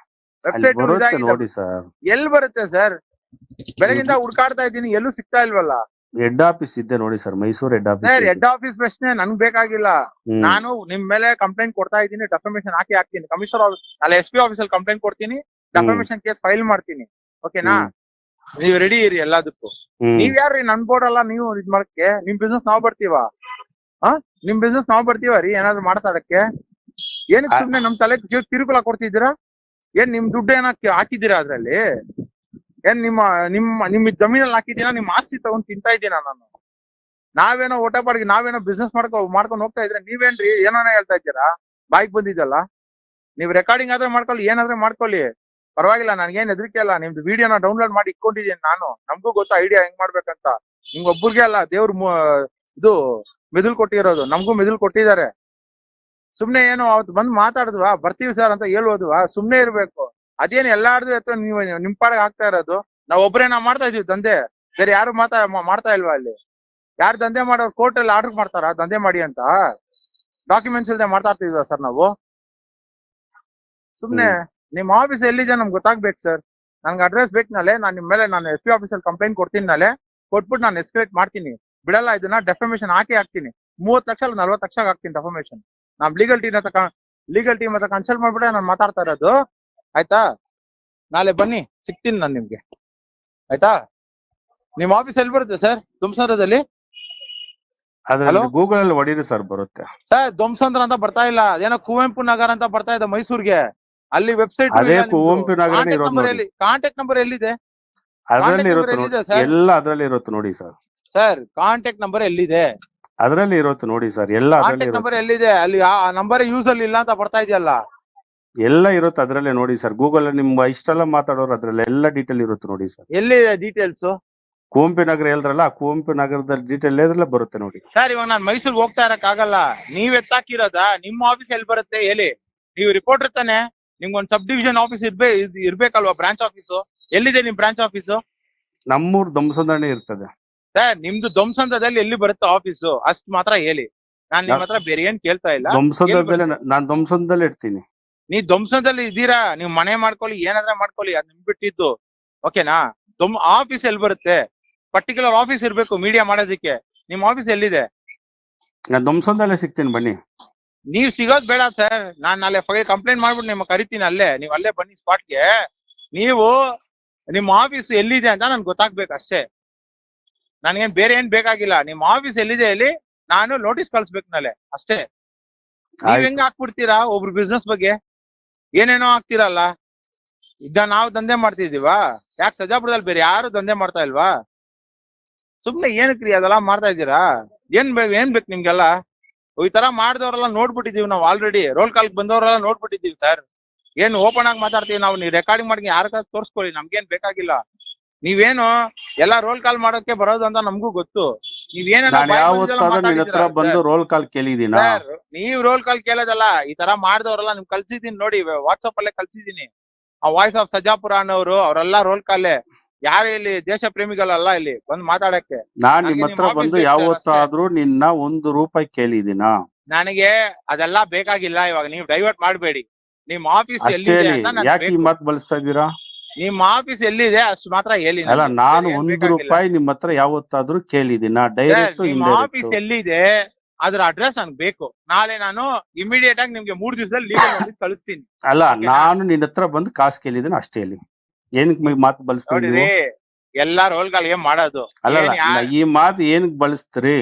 ವೆಬ್ಸೈಟ್ ನೋಡಿ ಸರ್. ಎಲ್ಲಿ ಬರುತ್ತೆ ಸರ್? ಬೆಳಗಿಂದ ಹುಡ್ಕಾಡ್ತಾ ಇದ್ದೀನಿ, ಎಲ್ಲೂ ಸಿಗ್ತಾ ಇಲ್ವಲ್ಲ. ಹೆಡ್ ಆಫೀಸ್ ಇದೆ ನೋಡಿ sir, Mysuru head office. Head office ಪ್ರಶ್ನೆ ನನ್ಗೆ ಬೇಕಾಗಿಲ್ಲ. ನಾನು ನಿಮ್ ಮೇಲೆ ಕಂಪ್ಲೇಂಟ್ ಕೊಡ್ತಾ ಇದ್ದೀನಿ, ಡೆಫಮೇಷನ್ ಹಾಕ್ತೀನಿ. ಕಮಿಷನರ್ ಆಫೀಸ್ ಅಲ್ಲ, SP ಆಫೀಸ್ ಅಲ್ಲಿ ಕಂಪ್ಲೇಂಟ್ ಕೊಡ್ತೀನಿ, ಡೆಫಮೇಷನ್ ಕೇಸ್ ಫೈಲ್ ಮಾಡ್ತೀನಿ, ಓಕೆನಾ? ನೀವ್ ರೆಡಿ ಇರಿ ಎಲ್ಲದಕ್ಕೂ. ನೀವ್ ಯಾರ್ರಿ ನನ್ ಬೋರ್ಡ್ ಅಲ್ಲ ನೀವು ಇದ್ ಮಾಡಕ್ಕೆ? ನಿಮ್ ಬಿಸ್ನೆಸ್ ನಾವ್ ಬರ್ತೀವಾ? ನಿಮ್ ಬಿಸ್ನೆಸ್ ನಾವ್ ಬರ್ತೀವ ರೀ ಏನಾದ್ರು ಮಾತಾಡಕ್ಕೆ? ಏನಕ್ಕೆ ಸುಮ್ನೆ ನಮ್ ತಲೆ ತಿರುಕುಲ ಕೊಡ್ತಿದ್ದೀರಾ? ಏನ್ ನಿಮ್ ದುಡ್ಡು ಏನಕ್ಕೆ ಹಾಕಿದ್ದೀರಾ ಅದ್ರಲ್ಲಿ? ಏನ್ ನಿಮ್ಮ ಜಮೀನಲ್ಲಿ ಹಾಕಿದ್ದೀನ ನಿಮ್ ಆಸ್ತಿ ತಗೊಂಡ್ ತಿಂತಾ ಇದ್ದೀನ ನಾನು? ನಾವೇನೋ ಓಟ ಪಾಡಿಗೆ ನಾವೇನೋ ಬಿಸ್ನೆಸ್ ಮಾಡ್ಕೊಂಡ್ ಹೋಗ್ತಾ ಇದ್ರೆ ನೀವೇನ್ರಿ ಏನೋ ಹೇಳ್ತಾ ಇದ್ದೀರಾ? ಬಾಯಿಗೆ ಬಂದಿದ್ದಲ್ಲ. ನೀವ್ ರೆಕಾರ್ಡಿಂಗ್ ಆದ್ರೆ ಮಾಡ್ಕೊಳ್ಳಿ, ಏನಾದ್ರೆ ಮಾಡ್ಕೊಳ್ಳಿ, ಪರವಾಗಿಲ್ಲ, ನನ್ಗೇನ್ ಹೆದರಿಕೆ ಅಲ್ಲ. ನಿಮ್ದು ವಿಡಿಯೋನ ಡೌನ್ಲೋಡ್ ಮಾಡಿ ಇಟ್ಕೊಂಡಿದ್ದೀನಿ ನಾನು. ನಮಗೂ ಗೊತ್ತಾ ಐಡಿಯಾ ಹೆಂಗ್ ಮಾಡ್ಬೇಕಂತ. ನಿಮ್ಗೆ ಒಬ್ಬರಿಗೆ ಅಲ್ಲ, ದೇವ್ರು ಇದು ಮೆದುಳು ಕೊಟ್ಟಿರೋದು, ನಮಗೂ ಮೆದುಳು ಕೊಟ್ಟಿದ್ದಾರೆ. ಸುಮ್ನೆ ಏನೋ ಅವತ್ತು ಬಂದ್ ಮಾತಾಡಿದ್ವಾ ಬರ್ತೀವಿ ಸರ್ ಅಂತ ಹೇಳ್ಬೋದ್ವಾ? ಸುಮ್ನೆ ಇರ್ಬೇಕು. ಅದೇನು ಎಲ್ಲಾರ್ದು ಎತ್ತು ನೀವು ನಿಮ್ ಪಾಡಿಗೆ ಆಗ್ತಾ ಇರೋದು. ನಾವ್ ಒಬ್ಬರೇ ಮಾಡ್ತಾ ಇದೀವಿ ದಂಧೆ, ಬೇರೆ ಯಾರು ಮಾಡ್ತಾ ಇಲ್ವಾ? ಅಲ್ಲಿ ಯಾರು ದಂಧೆ ಮಾಡೋರು ಕೋರ್ಟ್ ಅಲ್ಲಿ ಆರ್ಡರ್ ಮಾಡ್ತಾರ ದಂಧೆ ಮಾಡಿ ಅಂತ? ಡಾಕ್ಯುಮೆಂಟ್ಸ್ ಇಲ್ದೆ ಮಾಡ್ತಾ ಇರ್ತೀವ ಸರ್ ನಾವು? ಸುಮ್ನೆ ನಿಮ್ ಆಫೀಸ್ ಎಲ್ಲಿದೆ ನಮ್ಗೆ ಗೊತ್ತಾಗ್ಬೇಕು ಸರ್. ನನ್ಗೆ ಅಡ್ರೆಸ್ ಬೇಕನಲ್ಲೇ, ನಾನು ನಿಮ್ ಮೇಲೆ ನಾನು SP ಆಫೀಸಲ್ಲಿ ಕಂಪ್ಲೇಂಟ್ ಕೊಡ್ತೀನಲ್ಲೇ, ಕೊಟ್ಬಿಟ್ಟು ನಾನು ಎಸ್ಕಲೇಟ್ ಮಾಡ್ತೀನಿ. ಬಿಡಲ್ಲ, ಇದನ್ನ ಡೆಫಮೇಷನ್ ಹಾಕ್ತೀನಿ. 30 ಲಕ್ಷ 40 ಲಕ್ಷ ಹಾಕ್ತೀನಿ ಡೆಫಮೇಷನ್. ನಮ್ ಲೀಗಲ್ ಟೀಮ್ ಹತ್ರ ಕನ್ಸಲ್ಟ್ ಮಾಡ್ಬಿಟ್ಟೆ ನಾನು ಮಾತಾಡ್ತಾ ಇರೋದು. ಆಯ್ತಾ? ನಾಳೆ ಬನ್ನಿ, ಸಿಗ್ತೀನಿ ನಾನು ನಿಮ್ಗೆ. ಆಯ್ತಾ? ನಿಮ್ ಆಫೀಸ್ ಎಲ್ಲಿ ಬರುತ್ತೆ ಸರ್? ದುಮ್ಸಂದ್ರದಲ್ಲಿ? ಗೂಗಲ್ ಅಲ್ಲಿ ಹೊಡೀರಿ ಸರ್, ಬರುತ್ತೆ ಸರ್. ದುಮ್ಸಂದ್ರ ಅಂತ ಬರ್ತಾ ಇಲ್ಲ, ಅದೇನೋ ಕುವೆಂಪು ನಗರ ಅಂತ ಬರ್ತಾ ಇದೆ ಮೈಸೂರ್ಗೆ. ಅಲ್ಲಿ ವೆಬ್ಸೈಟ್ ಅದೇ ಕುವೆಂಪು ನಗರನೇ ಇರೋದು ನೋಡಿ. ಕಾಂಟ್ಯಾಕ್ಟ್ ನಂಬರ್ ಎಲ್ಲಿದೆ? ಅದ್ರಲ್ಲಿ ಇರುತ್ತೆ ನೋಡಿ, ಎಲ್ಲ ಅದ್ರಲ್ಲಿ ಇರುತ್ತೆ ನೋಡಿ ಸರ್. ಸರ್ ಕಾಂಟ್ಯಾಕ್ಟ್ ನಂಬರ್ ಎಲ್ಲಿದೆ? ಅದ್ರಲ್ಲಿ ಇರುತ್ತೆ ನೋಡಿ ಸರ್, ಎಲ್ಲ ಅದ್ರಲ್ಲಿ ನಂಬರ್ ಎಲ್ಲಿದೆ? ಅಲ್ಲಿ ಆ ನಂಬರ್ ಯೂಸ್ ಅಲ್ಲಿ ಇಲ್ಲ ಅಂತ ಬರ್ತಾ ಇದೆಯಲ್ಲ. ಎಲ್ಲ ಇರುತ್ತೆ ಅದ್ರಲ್ಲೇ ನೋಡಿ ಸರ್. ಗೂಗಲ್ ನಿಮ್ ಇಷ್ಟೆಲ್ಲ ಮಾತಾಡೋರು ಅದ್ರಲ್ಲಿ ಎಲ್ಲ ಡೀಟೇಲ್ ಇರುತ್ತೆ ನೋಡಿ ಸರ್. ಎಲ್ಲಿದೆ ಡೀಟೇಲ್ಸ್? ಕುವೆಂಪು ನಗರ ಹೇಳಿದ್ರಲ್ಲ, ಆ ಕುವೆಂಪು ನಗರದಲ್ಲಿ ಡೀಟೇಲ್ ಇದ್ರಲ್ಲೇ ಬರುತ್ತೆ ನೋಡಿ ಸರ್. ಇವಾಗ ನಾನ್ ಮೈಸೂರ್ಗೆ ಹೋಗ್ತಾ ಇರಕ್ ಆಗಲ್ಲ, ನೀವ್ ಎತ್ತಾಕಿರೋದ? ನಿಮ್ಮ ಆಫೀಸ್ ಎಲ್ಲಿ ಬರುತ್ತೆ ಹೇಳಿ? ನೀವು ರಿಪೋರ್ಟರ್ ತಾನೆ, ನಿಮ್ಗೊಂದ್ ಸಬ್ ಡಿವಿಷನ್ ಆಫೀಸ್ ಇರ್ಬೇಕಲ್ವಾ? ಬ್ರಾಂಚ್ ಆಫೀಸು ಎಲ್ಲಿದೆ? ನಿಮ್ ಬ್ರಾಂಚ್ ಆಫೀಸು ನಮ್ಮೂರ್ ದುಮ್ಸಂದ್ರನೇ ಇರ್ತದೆ ಸರ್. ನಿಮ್ದು ದುಮ್ಸಂದ್ರದಲ್ಲಿ ಎಲ್ಲಿ ಬರುತ್ತೆ ಆಫೀಸು? ಅಷ್ಟ್ ಮಾತ್ರ ಹೇಳಿ. ನಾನ್ ನಿಮ್ ಹತ್ರ ಬೇರೆ ಏನ್ ಕೇಳ್ತಾ ಇಲ್ಲ. ದುಮ್ಸಂದ್ರದಲ್ಲೇ, ನಾನ್ ದುಮ್ಸಂದ್ರದಲ್ಲೇ ಇರ್ತೀನಿ. ನೀವ್ ದುಮ್ಸಂದ್ರಲ್ಲಿ ಇದ್ದೀರಾ, ನೀವ್ ಮನೆ ಮಾಡ್ಕೊಳ್ಳಿ, ಏನಾದ್ರೆ ಮಾಡ್ಕೊಳ್ಳಿ, ಅದ್ ನಿಮ್ ಬಿಟ್ಟಿದ್ದು. ಓಕೆನಾ? ಆಫೀಸ್ ಎಲ್ಲಿ ಬರುತ್ತೆ? ಪರ್ಟಿಕ್ಯುಲರ್ ಆಫೀಸ್ ಇರ್ಬೇಕು ಮೀಡಿಯಾ ಮಾಡೋದಕ್ಕೆ. ನಿಮ್ ಆಫೀಸ್ ಎಲ್ಲಿದೆ? ನಾನ್ ದುಮ್ಸಂದ್ರಲ್ಲೇ ಸಿಗ್ತೀನಿ, ಬನ್ನಿ. ನೀವ್ ಸಿಗೋದ್ ಬೇಡ ಸರ್. ನಾನ್ ನಾಳೆ ಕಂಪ್ಲೇಂಟ್ ಮಾಡ್ಬಿಟ್ಟು ನಿಮ್ಗೆ ಕರಿತೀನಿ ಅಲ್ಲೇ. ನೀವ್ ಅಲ್ಲೇ ಬನ್ನಿ ಸ್ಪಾಟ್ಗೆ. ನೀವು ನಿಮ್ ಆಫೀಸ್ ಎಲ್ಲಿದೆ ಅಂತ ನನ್ಗೆ ಗೊತ್ತಾಗ್ಬೇಕು ಅಷ್ಟೇ. ನನ್ಗೇನ್ ಬೇರೆ ಏನ್ ಬೇಕಾಗಿಲ್ಲ. ನಿಮ್ ಆಫೀಸ್ ಎಲ್ಲಿದೆ ಹೇಳಿ, ನಾನು ನೋಟಿಸ್ ಕಳ್ಸ್ಬೇಕು ನಾಳೆ ಅಷ್ಟೇ. ನೀವ್ ಹೆಂಗ್ ಹಾಕ್ಬಿಡ್ತೀರಾ ಒಬ್ರು ಬಿಸ್ನೆಸ್ ಬಗ್ಗೆ? ಏನೇನೋ ಹಾಕ್ತಿರಲ್ಲ. ಈಗ ನಾವು ದಂಧೆ ಮಾಡ್ತಿದೀವಾ? ಯಾಕೆ ಸಜಾಪುರದಲ್ಲಿ ಬೇರೆ ಯಾರು ದಂಧೆ ಮಾಡ್ತಾ ಇಲ್ವಾ? ಸುಮ್ನೆ ಏನಕ್ರಿ ಅದೆಲ್ಲ ಮಾಡ್ತಾ ಇದ್ದೀರಾ? ಏನ್ ಬೇಕು ನಿಮ್ಗೆಲ್ಲ? ಈ ತರ ಮಾಡಿದವರೆಲ್ಲ ನೋಡ್ಬಿಟ್ಟಿದೀವಿ ನಾವು ಆಲ್ರೆಡಿ. ರೋಲ್ ಕಾಲ್ ಬಂದವರೆಲ್ಲ ನೋಡ್ಬಿಟ್ಟಿದೀವಿ ಸರ್. ಏನ್ ಓಪನ್ ಆಗಿ ಮಾತಾಡ್ತೀವಿ ನಾವು? ನೀವು ರೆಕಾರ್ಡಿಂಗ್ ಮಾಡಿ ಯಾರ ತೋರಿಸ್ಕೊಳ್ಳಿ, ನಮ್ಗೇನ್ ಬೇಕಾಗಿಲ್ಲ. ನೀವೇನು ಎಲ್ಲ ರೋಲ್ ಕಾಲ್ ಮಾಡೋಕೆ ಬರೋದು ಅಂತ ನಮಗೂ ಗೊತ್ತು. ಬಂದು ರೋಲ್ ಕಾಲ್ ಕೇಳಿದೀನಿ ಸರ್. ನೀವ್ ರೋಲ್ ಕಾಲ್ ಕೇಳೋದಲ್ಲ, ಈ ತರ ಮಾಡಿದವರೆಲ್ಲ ನಿಮ್ಗೆ ಕಳ್ಸಿದೀನಿ ನೋಡಿ, ವಾಟ್ಸಪ್ ಅಲ್ಲೇ ಕಳ್ಸಿದೀನಿ. ಆ ವಾಯ್ಸ್ ಆಫ್ ಸಜಾಪುರ ಅನ್ನೋರು, ಅವರೆಲ್ಲ ರೋಲ್ ಕಾಲೇ. ಯಾರು ಇಲ್ಲಿ ದೇಶ ಪ್ರೇಮಿಗಳಲ್ಲ ಇಲ್ಲಿ ಬಂದ್ ಮಾತಾಡಕ್ಕೆ. ನಾನ್ ನಿಮ್ ಹತ್ರ ಬಂದು ಯಾವತ್ತಾದ್ರೂ ನಿನ್ನ ₹1 ಕೇಳಿದೀನ? ನನಗೆ ಅದೆಲ್ಲ ಬೇಕಾಗಿಲ್ಲ. ಇವಾಗ ನೀವು ಡೈವರ್ಟ್ ಮಾಡ್ಬೇಡಿ. ನಿಮ್ ಆಫೀಸ್ ಎಲ್ಲಿದೆ ಅಂತ ಯಾಕೆ ಈ ಮಾತು ಬಳಸ್ತಾ ಇದ್ದೀರಾ? ನಿಮ್ ಆಫೀಸ್ ಎಲ್ಲಿದೆ ಅಷ್ಟು ಮಾತ್ರ ಹೇಳಿ. ಅಲ್ಲ, ನಾನು ₹1 ನಿಮ್ ಹತ್ರ ಯಾವತ್ತಾದ್ರೂ ಕೇಳಿದೀನ? ಡೈರೆಕ್ಟ್ ನಿಮ್ ಆಫೀಸ್ ಎಲ್ಲಿದೆ ಅದ್ರ ಅಡ್ರೆಸ್ ನನ್ಗೆ ಬೇಕು. ನಾಳೆ ನಾನು ಇಮಿಡಿಯೇಟ್ ಆಗಿ ನಿಮ್ಗೆ 3 ದಿವಸದಲ್ಲಿ ಲೀಗಲ್ ನೋಟಿಸ್ ಕಳಿಸ್ತೀನಿ. ಅಲ್ಲ, ನಾನು ನಿನ್ನ ಹತ್ರ ಬಂದು ಕಾಸು ಕೇಳಿದೀನಿ ಅಷ್ಟೇ. ಹೇಳಿ, ಏನಕ್ ಮಾತು ಬಳಸ್ತೀರಿ? ಎಲ್ಲಾ ರೋಲ್ಗಳು ಏನ್ ಮಾಡೋದು? ಅಲ್ಲ, ಈ ಮಾತು ಏನಕ್ ಬಳಸ್ತೀರಿ?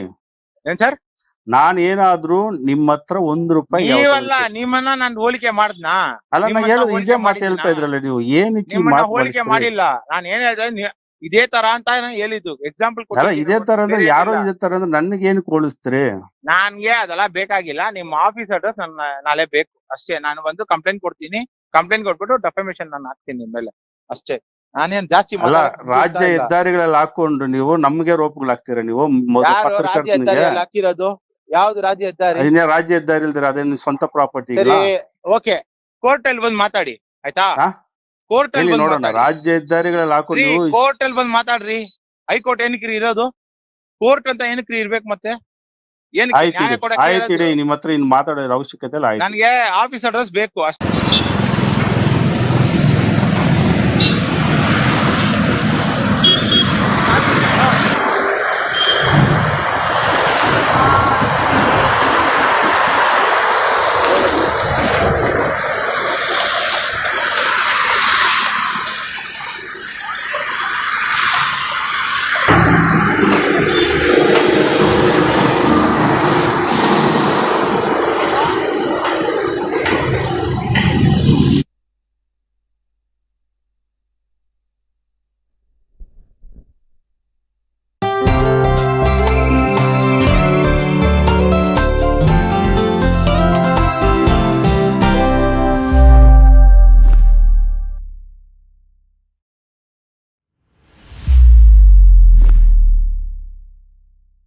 ಏನ್ ಸರ್? ನಾನ್ ಏನಾದ್ರೂ ನಿಮ್ಮ ಹತ್ರ ₹1 ನೀವಲ್ಲ, ನಿಮ್ಮನ್ನ ನಾನು ಹೋಲಿಕೆ ಮಾಡ್ದ್ನಾ? ಅಲ್ಲ, ನಾನು ಹೇಳೋದು ಇದೇ ಮಾತು ಹೇಳ್ತಾ ಇದ್ರಲ್ಲ ನೀವು. ಏನಕ್ಕೆ ಹೋಲಿಕೆ ಮಾಡಿಲ್ಲ. ನಾನು ಏನ್ ಹೇಳಿದೆ ಇದೇ ತರ ಅಂತ ಹೇಳಿದ್ದು ಎಕ್ಸಾಂಪಲ್. ಅಲ್ಲ, ಇದೇ ತರ ಅಂದ್ರೆ ಯಾರೋ ಇದೇ ತರ ಅಂದ್ರೆ ನನಗೆ ಏನಕ್ಕೆ ಹೋಲಿಸ್ತೀರಿ? ನನ್ಗೆ ಅದೆಲ್ಲ ಬೇಕಾಗಿಲ್ಲ. ನಿಮ್ಮ ಆಫೀಸ್ ಅಡ್ರೆಸ್ ನನ್ನ ನಾಳೆ ಬೇಕು ಅಷ್ಟೇ. ನಾನು ಬಂದು ಕಂಪ್ಲೇಂಟ್ ಕೊಡ್ತೀನಿ. ಕಂಪ್ಲೇಂಟ್ ಕೊಟ್ಬಿಟ್ಟು ಡೆಫಮೇಷನ್ ನಾನು ಹಾಕ್ತೀನಿ ನಿಮ್ಮ ಮೇಲೆ ಅಷ್ಟೇ. ನಾನೇನ್ ಜಾಸ್ತಿ ಅಲ್ಲ, ರಾಜ್ಯ ಹೆದ್ದಾರಿಗಳಲ್ಲಿ ಹಾಕೊಂಡು ನೀವು ನಮ್ಗೆ ರೋಪಗಳು ಹಾಕ್ತೀರಾ ನೀವು? ರಾಜ್ಯ ಹೆದ್ದಾರಿಯಲ್ಲಿ ಹಾಕಿರೋದು ಯಾವ್ದು? ರಾಜ್ಯ ಹೆದ್ದಾರಿ? ರಾಜ್ಯ ಹೆದ್ದಾರಿ ಇಲ್ದಿರ ಅದೇನು ಸ್ವಂತ ಪ್ರಾಪರ್ಟಿ? ಓಕೆ, ಕೋರ್ಟ್ ಅಲ್ಲಿ ಬಂದು ಮಾತಾಡಿ ಆಯ್ತಾ? ಕೋರ್ಟ್ ಅಲ್ಲಿ ನೋಡೋಣ. ರಾಜ್ಯ ಹೆದ್ದಾರಿಗಳಲ್ಲಿ ಹಾಕೊಂಡು ಕೋರ್ಟ್ ಅಲ್ಲಿ ಬಂದು ಮಾತಾಡ್ರಿ. ಹೈಕೋರ್ಟ್ ಏನಕ್ರಿ ಇರೋದು? ಕೋರ್ಟ್ ಅಂತ ಏನಕ್ರಿ ಇರ್ಬೇಕು ಮತ್ತೆ? ಆಯ್ತು, ನಿಮ್ಮ ಹತ್ರ ಇನ್ ಮಾತಾಡೋ ಅವಶ್ಯಕತೆ ಇಲ್ಲ. ನನಗೆ ಆಫೀಸ್ ಅಡ್ರೆಸ್ ಬೇಕು ಅಷ್ಟೇ.